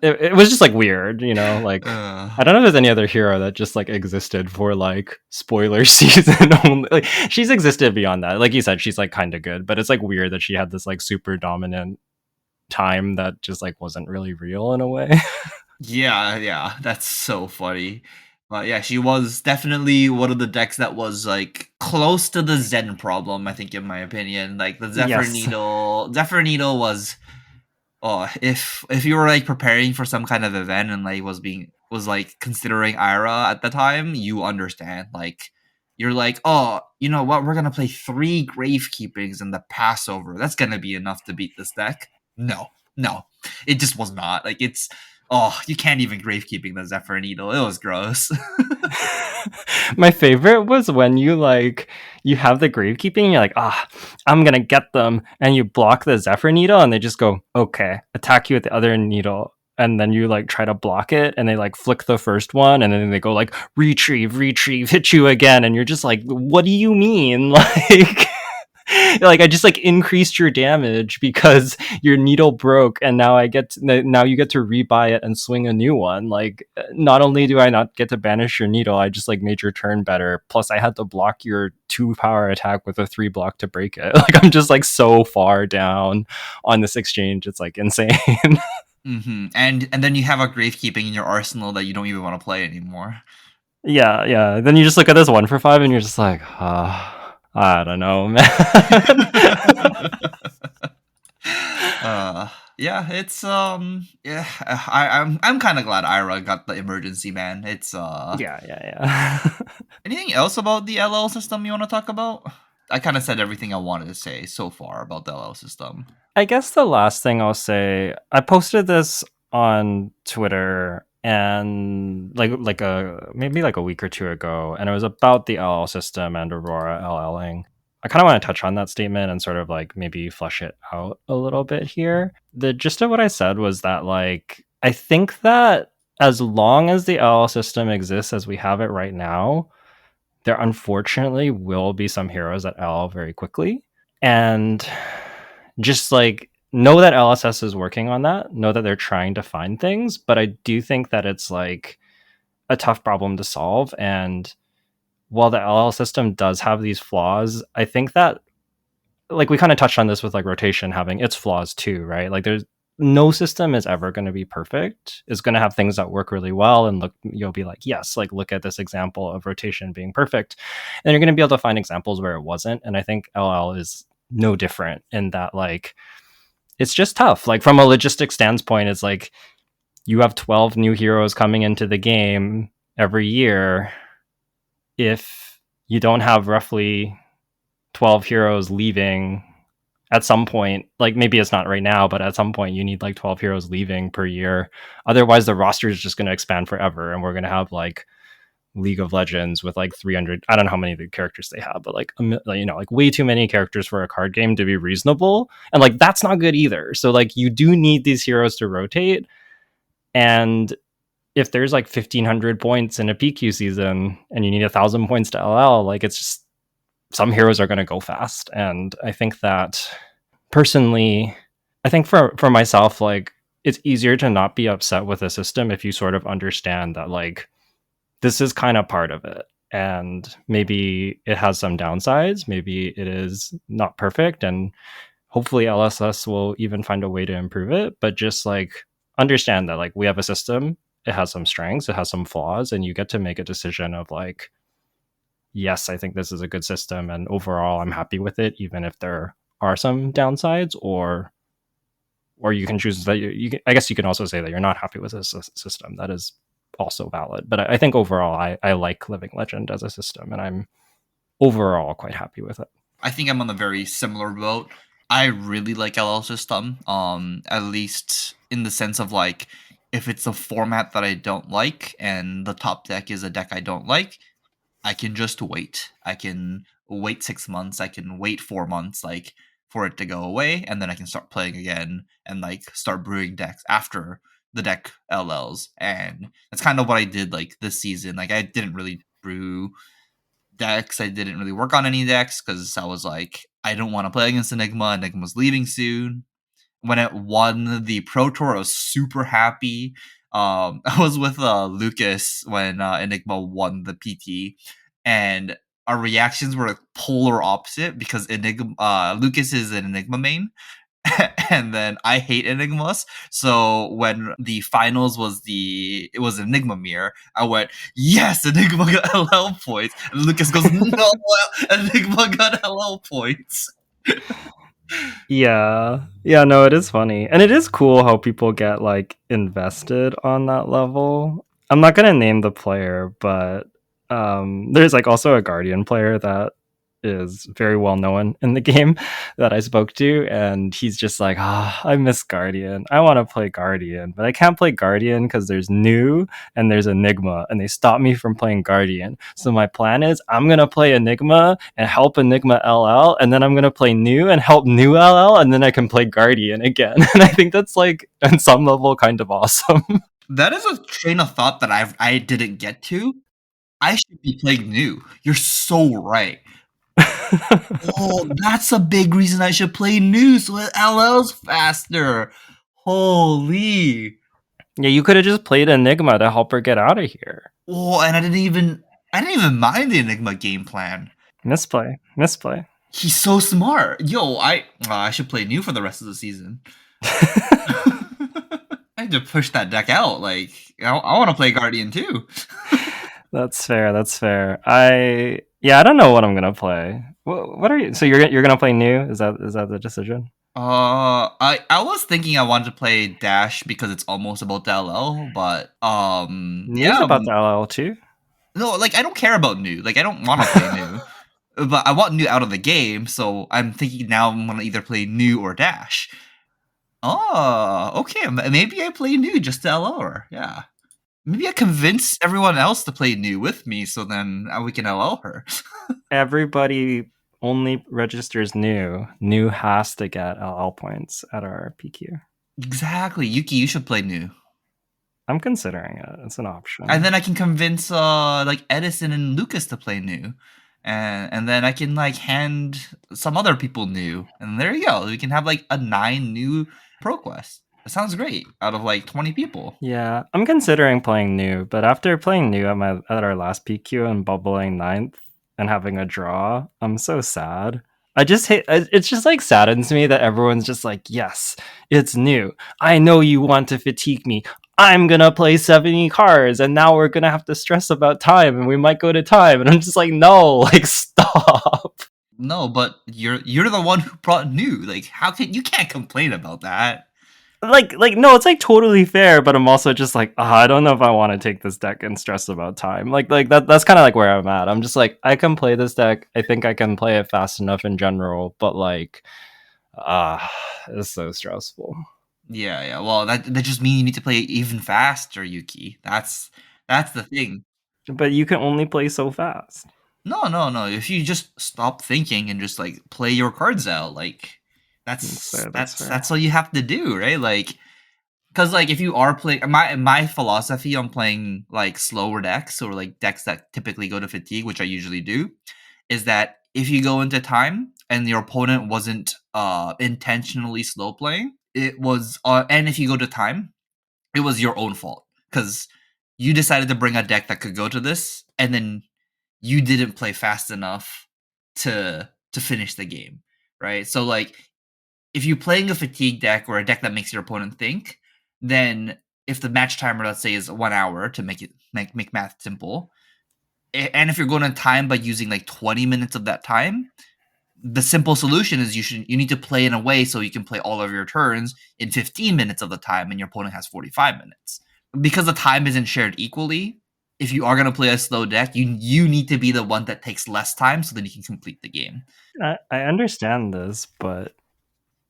It was just like weird, like
uh,
I don't know if there's any other hero that just like existed for like spoiler season only. Like, she's existed beyond that. Like you said, she's like kind of good, but it's like weird that she had this like super dominant time that just like wasn't really real in a way.
yeah, yeah, that's so funny. But yeah, she was definitely one of the decks that was like close to the Zen problem, I think, in my opinion. Like the
Yes.
Zephyr Needle was, oh, if you were like preparing for some kind of event and like was like considering Ira at the time, you understand. Like you're like, oh, you know what? We're gonna play 3 Gravekeepings in the Passover. That's gonna be enough to beat this deck. No, no, it just was not. Like you can't even Gravekeeping the Zephyr Needle. It was gross.
My favorite was when you have the gravekeeping and you're like, I'm gonna get them, and you block the Zephyr Needle and they just go, okay, attack you with the other needle. And then you like try to block it and they like flick the first one and then they go like retrieve, hit you again, and you're just like, what do you mean? Like I just like increased your damage because your needle broke, and now now you get to rebuy it and swing a new one. Like, not only do I not get to banish your needle, I just like made your turn better, plus I had to block your 2 power attack with a 3 block to break it. Like, I'm just like so far down on this exchange, it's like insane.
And then you have a gravekeeping in your arsenal that you don't even want to play anymore.
Yeah, yeah. Then you just look at this 1 for 5 and you're just like, I don't know, man.
uh yeah, it's yeah, I'm kind of glad Ira got the emergency man. It's
Yeah, yeah, yeah.
anything else about the LL system you want to talk about? I kind of said everything I wanted to say so far about the LL system.
I guess the last thing I'll say, I posted this on Twitter and like a maybe like a week or two ago, and it was about the LL system and Aurora LLing. I kind of want to touch on that statement and sort of like maybe flesh it out a little bit here. The gist of what I said was that like I think that as long as the LL system exists as we have it right now, there unfortunately will be some heroes that LL very quickly. And just like know that LSS is working on that, know that they're trying to find things, but I do think that it's like a tough problem to solve. And while the LL system does have these flaws, I think that like we kind of touched on this with like rotation having its flaws too, right? Like there's no system is ever going to be perfect. It's going to have things that work really well and look you'll be like, yes, like look at this example of rotation being perfect. And you're going to be able to find examples where it wasn't. And I think LL is no different in that like it's just tough. Like from a logistic standpoint, it's like you have 12 new heroes coming into the game every year. If you don't have roughly 12 heroes leaving at some point, like maybe it's not right now, but at some point you need like 12 heroes leaving per year. Otherwise, the roster is just going to expand forever, and we're going to have like League of Legends with like 300. I don't know how many of the characters they have, but like like way too many characters for a card game to be reasonable, and like that's not good either. So like you do need these heroes to rotate, and if there's like 1,500 points in a PQ season and you need 1,000 points to LL, like it's just some heroes are going to go fast, and I think that personally, I think for myself, like it's easier to not be upset with a system if you sort of understand that like this is kind of part of it. And maybe it has some downsides. Maybe it is not perfect. And hopefully LSS will even find a way to improve it. But just like understand that like we have a system, it has some strengths, it has some flaws, and you get to make a decision of like, yes, I think this is a good system. And overall, I'm happy with it, even if there are some downsides, or you can choose that you can, I guess you can also say that you're not happy with this system. That is also valid. But I think overall, I like Living Legend as a system, and I'm overall quite happy with it.
I think I'm on a very similar boat. I really like LL system. At least in the sense of like if it's a format that I don't like and the top deck is a deck I don't like, I can just wait. I can wait 6 months. I can wait 4 months, like for it to go away, and then I can start playing again and like start brewing decks after the deck LLs. And that's kind of what I did like this season. Like I didn't really brew decks. I didn't really work on any decks because I was like, I don't want to play against Enigma. Enigma's leaving soon. When it won the Pro Tour, I was super happy. I was with Lucas when Enigma won the PT, and our reactions were like polar opposite because Enigma Lucas is an Enigma main, and then I hate Enigmas. So when the finals it was Enigma mirror, I went, yes, Enigma got LL points. And Lucas goes, no, Enigma got LL points.
Yeah, no, it is funny, and it is cool how people get like invested on that level. I'm not gonna name the player, but there's like also a Guardian player that is very well known in the game that I spoke to, and he's just like, I miss Guardian. I want to play Guardian, but I can't play Guardian because there's new and there's Enigma, and they stop me from playing Guardian. So my plan is I'm gonna play Enigma and help Enigma LL, and then I'm gonna play new and help new LL, and then I can play Guardian again. And I think that's like on some level kind of awesome.
That is a train of thought that I didn't get to. I should be playing new. You're so right. Oh, that's a big reason I should play new so it LL's faster. Holy.
Yeah, you could have just played Enigma to help her get out of here.
Oh, and I didn't even mind the Enigma game plan.
Misplay.
He's so smart. Yo, I should play new for the rest of the season. had to push that deck out. Like, I want to play Guardian too.
That's fair. That's fair. I don't know what I'm gonna play. What are you? So you're gonna play new? Is that the decision?
I was thinking I wanted to play Dash because it's almost about the LL, but
New's
yeah,
about the LL too.
no, like I don't care about new. Like I don't want to play new, but I want new out of the game. So I'm thinking now I'm gonna either play new or Dash. Oh, okay. Maybe I play new just to LL her. Yeah. Maybe I convince everyone else to play new with me, so then we can LL her.
Everybody only registers new. New has to get LL points at our PQ.
Exactly, Yuki. You should play new,
I'm considering it. It's an
and
option.
then I can convince like Edison and Lucas to play new, and then I can like hand some other people new, and there you go. We can have like a 9 new pro quest. That sounds great. Out of like 20 people.
Yeah, I'm considering playing new, but after playing new at our last PQ and bubbling ninth and having a draw, I'm so sad. I just hate. It's just like saddens me that everyone's just like, yes, it's new. I know you want to fatigue me. I'm gonna play 70 cards, and now we're gonna have to stress about time, and we might go to time. And I'm just like, no, like stop.
No, but you're the one who brought new. Like, how can you can't complain about that?
Like no, it's like totally fair, but I'm also just like, I don't know if I want to take this deck and stress about time. Like that's kind of like where I'm at. I'm just like, I can play this deck. I think I can play it fast enough in general, but like, ah, it's so stressful.
Yeah, yeah. Well, that just means you need to play it even faster, Yuki. That's the thing.
But you can only play so fast.
No, no, no. If you just stop thinking and just like play your cards out, like
That's
that's
fair. That's
that's
fair.
that's all you have to do, right? Like, because like if you are playing, my philosophy on playing like slower decks or like decks that typically go to fatigue, which I usually do, is that if you go into time and your opponent wasn't intentionally slow playing, it was and if you go to time, it was your own fault because you decided to bring a deck that could go to this, and then you didn't play fast enough to finish the game, right? So like if you're playing a fatigue deck or a deck that makes your opponent think, then if the match timer, let's say, is 1 hour to make math simple, and if you're going to time by using like 20 minutes of that time, the simple solution is you need to play in a way so you can play all of your turns in 15 minutes of the time and your opponent has 45 minutes. Because the time isn't shared equally, if you are going to play a slow deck, you need to be the one that takes less time so that you can complete the game.
I understand this, but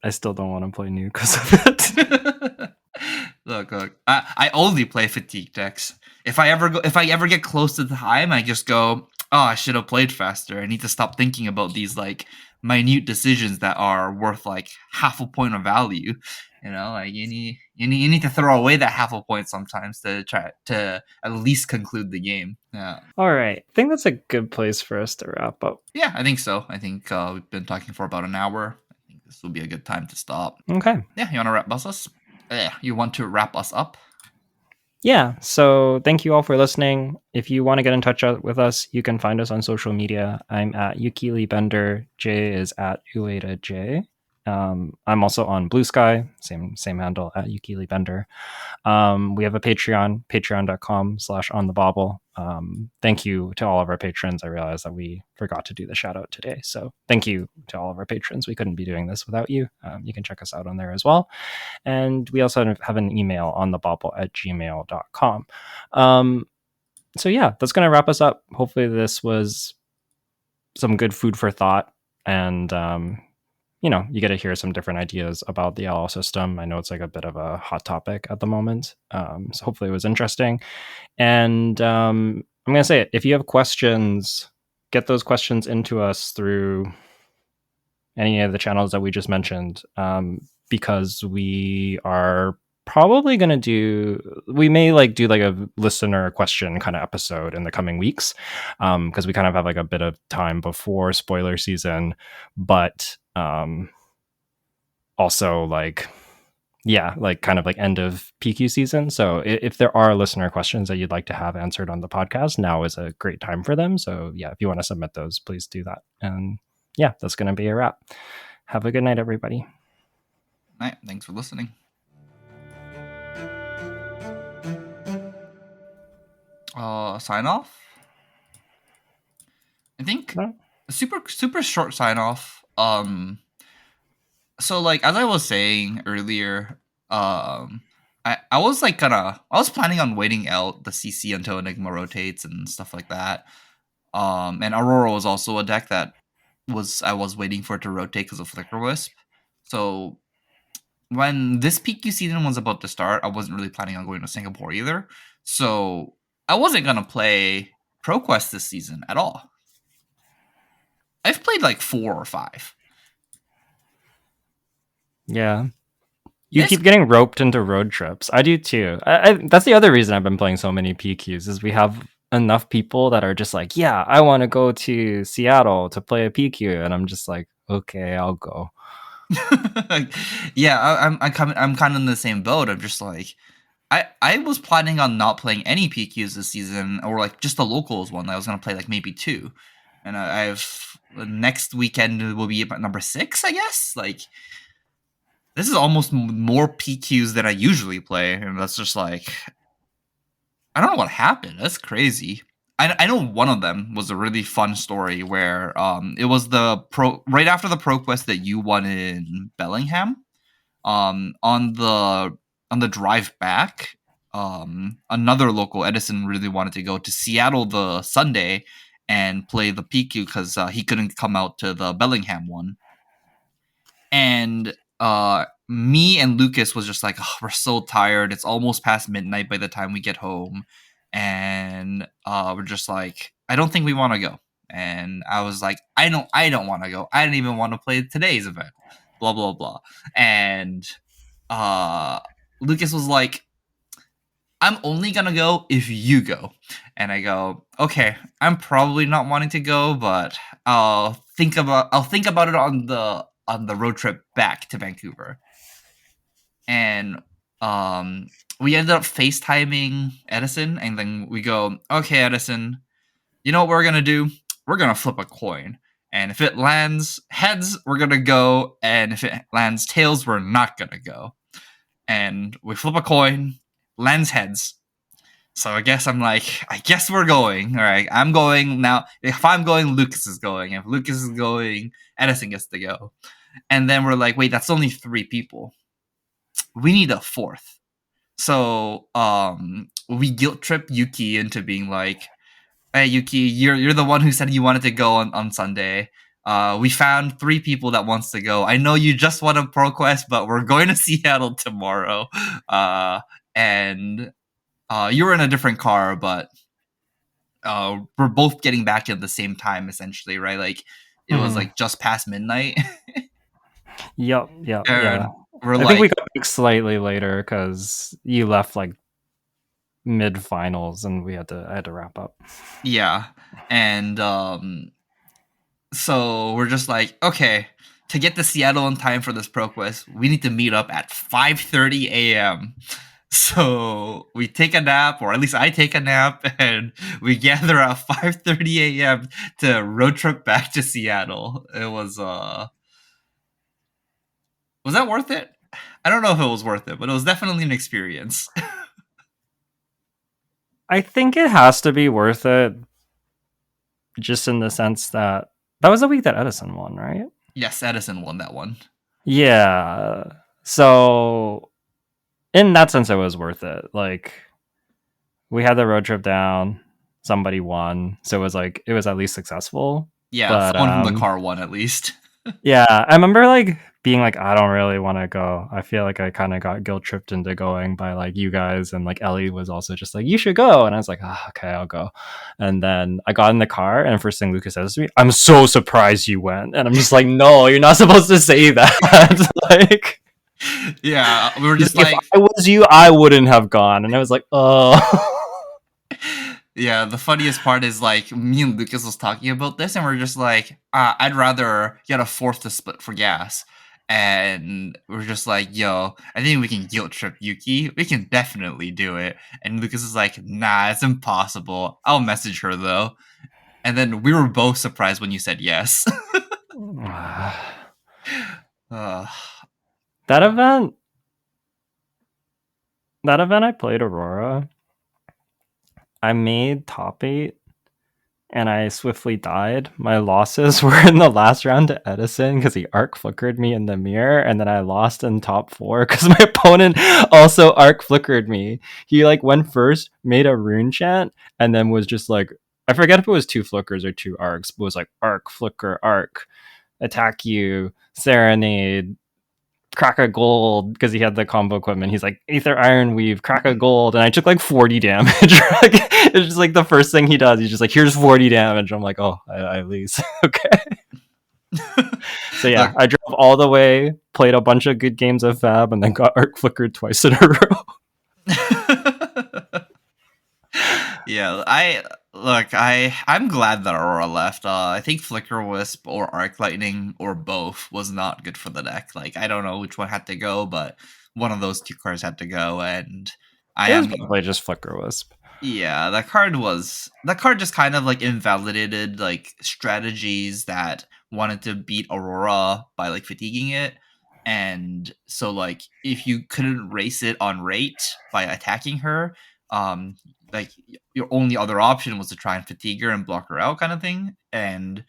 I still don't want to play new because of it.
Look, I only play fatigue decks. If I ever get close to the time, I just go, oh, I should have played faster. I need to stop thinking about these like minute decisions that are worth like half a point of value. You know, like you need to throw away that half a point sometimes to try to at least conclude the game. Yeah.
All right, I think that's a good place for us to wrap up.
Yeah, I think so. I think we've been talking for about an hour. I think this will be a good time to stop.
Okay.
Yeah, you want to wrap us? Yeah, you want to wrap us up?
Yeah, so thank you all for listening. If you want to get in touch with us, you can find us on social media. I'm at Yukili Bender. Jay is at Ueda J. I'm also on Blue Sky, same handle at Yukili Bender. We have a Patreon, patreon.com/on the bobble. Thank you to all of our patrons. I realized that we forgot to do the shout out today. So thank you to all of our patrons. We couldn't be doing this without you. You can check us out on there as well. And we also have an email on the bobble@gmail.com. So yeah, that's going to wrap us up. Hopefully this was some good food for thought. And, you get to hear some different ideas about the LL system. I know it's like a bit of a hot topic at the moment. So hopefully it was interesting. And I'm going to say it. If you have questions, get those questions into us through any of the channels that we just mentioned, because we are probably going to we may like do like a listener question kind of episode in the coming weeks, because we kind of have like a bit of time before spoiler season, but also like, yeah, like kind of like end of PQ season. So if there are listener questions that you'd like to have answered on the podcast, now is a great time for them. So yeah, if you want to submit those, please do that. And yeah, that's going to be a wrap. Have a good night, everybody.
All right, thanks for listening. Sign off. I think
No?
a super short sign off. So like as I was saying earlier, I was like I was planning on waiting out the CC until Enigma rotates and stuff like that. And Aurora was also a deck that I was waiting for it to rotate because of Flicker Wisp. So when this PQ season was about to start, I wasn't really planning on going to Singapore either. So I wasn't gonna play ProQuest this season at all. I've played like 4 or 5.
Yeah.
You
You
guys
keep getting roped into road trips. I do too. That's the other reason I've been playing so many PQs is we have enough people that are just like, yeah, I want to go to Seattle to play a PQ, and I'm just like, okay, I'll go.
yeah, I'm kind of in the same boat. I'm just like I was planning on not playing any PQs this season, or like just the locals one. I was gonna play like maybe 2, and I've next weekend will be about number 6, I guess. Like this is almost more PQs than I usually play, and that's just like I don't know what happened. That's crazy. I know one of them was a really fun story where it was the pro right after the pro quest that you won in Bellingham. On the drive back, another local Edison really wanted to go to Seattle the Sunday and play the PQ because he couldn't come out to the Bellingham one. And me and Lucas was just like, oh, we're so tired. It's almost past midnight by the time we get home, and we're just like, I don't think we want to go. And I was like, I don't want to go. I didn't even want to play today's event. Blah blah blah. And uh, Lucas was like, I'm only gonna go if you go. And I go, okay, I'm probably not wanting to go, but I'll think about it on the road trip back to Vancouver. And we ended up FaceTiming Edison, and then we go, okay, Edison, you know what we're gonna do? We're gonna flip a coin. And if it lands heads, we're gonna go, and if it lands tails, we're not gonna go. And we flip a coin, lands heads. So I guess I'm like, I guess we're going. All right, I'm going now. If I'm going, Lucas is going. If Lucas is going, Edison gets to go. And then we're like, wait, that's only 3 people. We need a fourth. So we guilt trip Yuki into being like, hey Yuki, you're the one who said you wanted to go on Sunday. We found 3 people that wants to go. I know you just won a ProQuest, but we're going to Seattle tomorrow. And you were in a different car, but we're both getting back at the same time, essentially, right? Like it was
Mhm.
like just past midnight,
Yep, yep, yeah.
and we're
I think we
like,
got back slightly later because you left like mid finals, and I had to wrap up.
yeah, and so we're just like, okay, to get to Seattle in time for this ProQuest, we need to meet up at 5:30 a.m. So we take a nap, or at least I take a nap, and we gather at 5:30 a.m. to road trip back to Seattle. It was that worth it? I don't know if it was worth it, but it was definitely an experience.
I think it has to be worth it, just in the sense that that was the week that Edison won, right?
Yes, Edison won that one.
Yeah. So in that sense, it was worth it. Like we had the road trip down, somebody won, so it was at least successful.
Yeah,
But
someone from the car won at least.
yeah, I remember like being like, I don't really want to go. I feel like I kind of got guilt tripped into going by like you guys, and like Ellie was also just like, you should go, and I was like, oh, okay, I'll go. And then I got in the car, and first thing Lucas says to me, I'm so surprised you went, and I'm just like, no, you're not supposed to say that. Like,
Yeah, we were
he's
just
like, if
like,
I was you, I wouldn't have gone, and I was like, oh.
yeah, the funniest part is like me and Lucas was talking about this, and we're just like, I'd rather get a fourth to split for gas. And we're just like, yo, I think we can guilt trip Yuki. We can definitely do it. And Lucas is like, nah, it's impossible. I'll message her though. And then we were both surprised when you said yes. uh,
that event, that event, I played Aurora. I made top 8 and I swiftly died. My losses were in the last round to Edison because he arc flickered me in the mirror, and then I lost in top 4 because my opponent also arc flickered me. He like went first, made a rune chant, and then was just like, I forget if it was 2 flickers or 2 arcs, but it was like arc, flicker, arc, attack you, serenade, crack a gold because he had the combo equipment. He's like Aether Iron Weave, crack a gold, and I took like 40 damage. Like, it's just like the first thing he does. He's just like, here's 40 damage. I'm like, oh, I lose. Okay. So yeah,
Look,
I drove all the way, played a bunch of good games of Fab, and then got arc flickered twice in a row.
yeah, I'm glad that Aurora left. I think Flicker Wisp or Arc Lightning or both was not good for the deck. Like I don't know which one had to go, but one of those two cards had to go, and I
It was
am
probably just Flicker Wisp.
yeah, that card just kind of like invalidated like strategies that wanted to beat Aurora by like fatiguing it. And so like if you couldn't race it on rate by attacking her, um like your only other option was to try and fatigue her and block her out kind of thing. And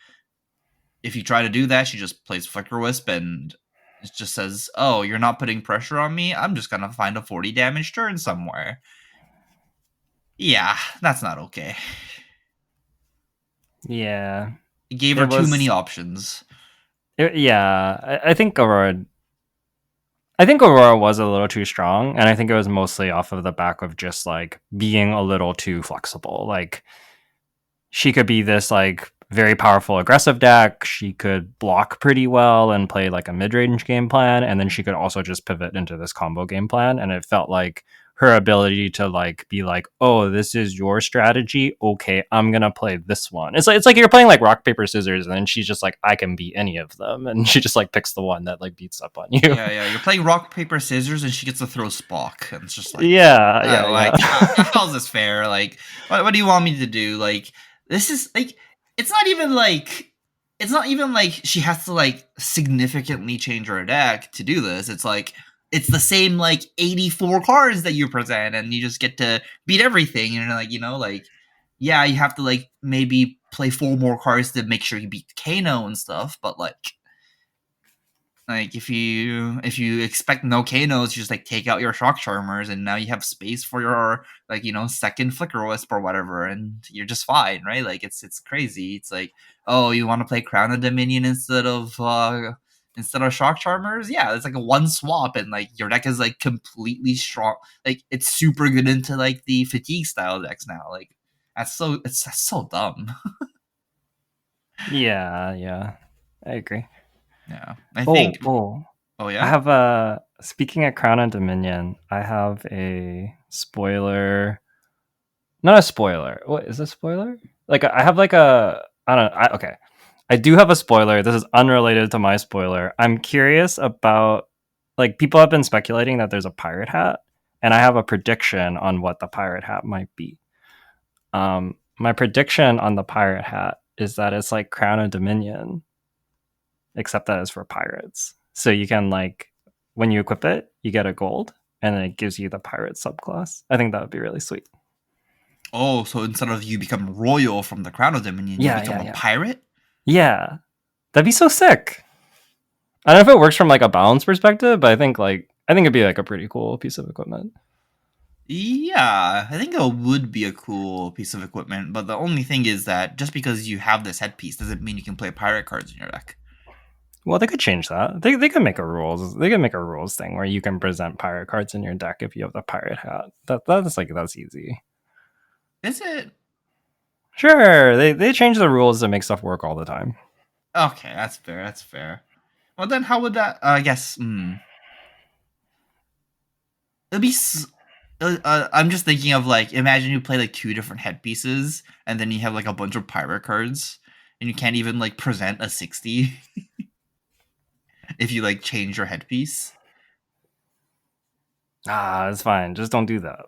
if you try to do that, she just plays Flicker Wisp and it just says, "Oh, you're not putting pressure on me. I'm just going to find a 40 damage turn somewhere." Yeah, that's not okay.
Yeah,
It gave her
it
too many
was.
options.
Yeah, I think Aurora. I think Aurora was a little too strong, and I think it was mostly off of the back of just like being a little too flexible. Like she could be this like very powerful aggressive deck. She could block pretty well and play like a mid-range game plan, and then she could also just pivot into this combo game plan. And it felt like her ability to like be like, oh, this is your strategy. Okay, I'm gonna play this one. It's like you're playing like rock paper scissors, and then she's just like, I can beat any of them, and she just like picks the one that like beats up on you.
Yeah, yeah. You're playing rock paper scissors, and she gets to throw Spock, and it's just like,
Yeah, yeah,
oh, like
yeah.
how's this fair? Like, what do you want me to do? Like, this is like, it's not even like, it's not even like she has to like significantly change her deck to do this. It's like it's the same like 84 cards that you present, and you just get to beat everything. And like like yeah, you have to like maybe play 4 more cards to make sure you beat Kano and stuff, but like if you expect no Kanos, you just like take out your shock charmers, and now you have space for your like second flicker wisp or whatever, and you're just fine, right? Like it's crazy. It's like, oh, you want to play Crown of Dominion instead of shock charmers? Yeah, it's like a one swap, and like your deck is like completely strong. Like it's super good into like the fatigue style decks now. Like that's so dumb.
Yeah, yeah. I agree.
Yeah, I think.
Oh.
Oh
I
yeah.
have a speaking of Crown and Dominion, I have a spoiler. Not a spoiler. What is a spoiler? Like I have like a I don't okay. I do have a spoiler. This is unrelated to my spoiler. I'm curious about like people have been speculating that there's a pirate hat, and I have a prediction on what the pirate hat might be. My prediction on the pirate hat is that it's like Crown of Dominion, except that it's for pirates. So you can like when you equip it, you get a gold, and then it gives you the pirate subclass. I think that would be really sweet.
Oh, so instead of you become royal from the Crown of Dominion, you
Yeah,
become
yeah,
a
yeah,
pirate?
yeah. That'd be so sick. I don't know if it works from like a balance perspective, but I think it'd be like a pretty cool piece of equipment.
Yeah, I think it would be a cool piece of equipment, but the only thing is that just because you have this headpiece doesn't mean you can play pirate cards in your deck.
Well, they could change that. They could make a rules. They could make a rules thing where you can present pirate cards in your deck if you have the pirate hat. That's easy.
Is it?
Sure, they change the rules to make stuff work all the time.
Okay, that's fair. That's fair. Well, then how would that? I guess. It'd be. I'm just thinking of like, imagine you play like 2 different headpieces, and then you have like a bunch of pirate cards, and you can't even like present a 60 if you like change your headpiece.
Ah, it's fine. Just don't do that.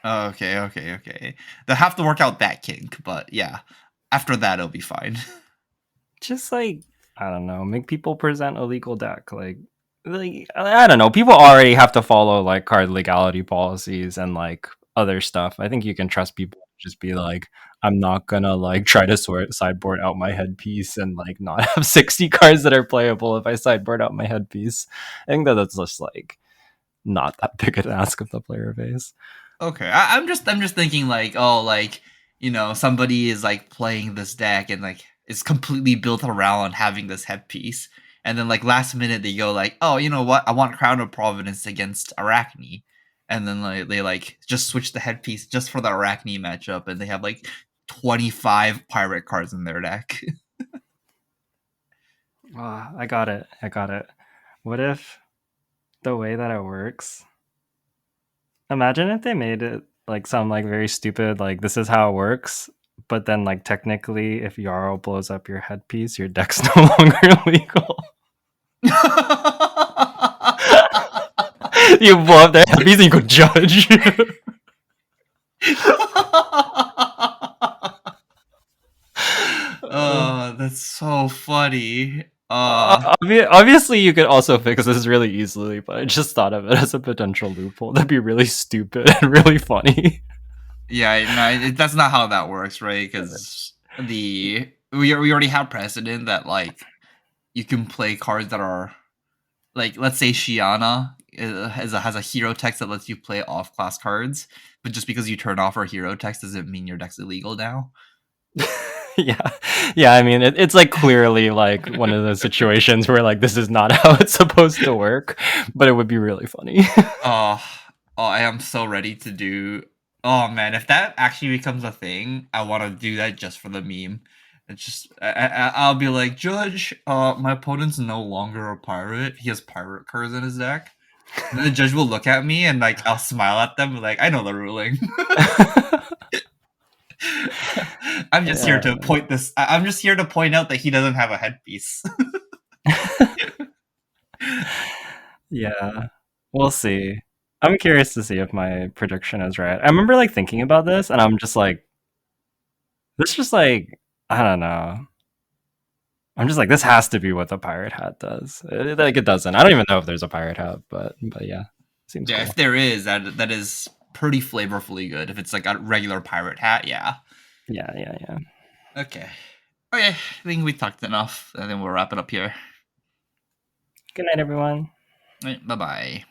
Oh, okay, okay, okay. They'll have to work out that kink, but yeah, after that it'll be fine.
Just like I don't know, make people present a legal deck. Like I don't know. People already have to follow like card legality policies and like other stuff. I think you can trust people just be like, I'm not gonna like try to sort sideboard out my headpiece and like not have 60 cards that are playable if I sideboard out my headpiece. I think that that's just like not that big an ask of the player base.
Okay, I'm just thinking like, oh, like, somebody is like playing this deck and like it's completely built around having this headpiece, and then like last minute they go like, oh, you know what? I want Crown of Providence against Arachne, and then like they like just switch the headpiece just for the Arachne matchup, and they have like 25 pirate cards in their deck.
I got it. I got it. What if the way that it works? Imagine if they made it like some like very stupid, like this is how it works, but then like technically, if Yarrow blows up your headpiece, your deck's no longer legal. You blow up their headpiece and you go judge.
Oh, that's so funny. Uh
Obviously, you could also fix this really easily, but I just thought of it as a potential loophole. That'd be really stupid and really funny.
Yeah, no, that's not how that works, right? Because we already have precedent that like you can play cards that are like, let's say Shiana has a hero text that lets you play off class cards, but just because you turn off her hero text doesn't mean your deck's illegal now.
Yeah, yeah. I mean, it's like clearly like one of those situations where like this is not how it's supposed to work, but it would be really funny.
Oh, oh, I am so ready to do. Oh man, if that actually becomes a thing, I want to do that just for the meme. It's just I'll be like, Judge, my opponent's no longer a pirate. He has pirate cards in his deck. And then the judge will look at me and like I'll smile at them like I know the ruling. I'm just here to
Yeah.
point this. I'm just here to point out that he doesn't have a headpiece.
Yeah, we'll see. I'm curious to see if my prediction is right. I remember like thinking about this, and I'm just like, this just like I don't know. I'm just like, this has to be what the pirate hat does. Like it doesn't. I don't even know if there's a pirate hat, but yeah, seems
Yeah, if
cool.
there is, that is pretty flavorfully good. If it's like a regular pirate hat, yeah.
Yeah, yeah, yeah.
Okay. Okay, I think we talked enough. I think we'll wrap it up here.
Good night, everyone.
Right, bye bye.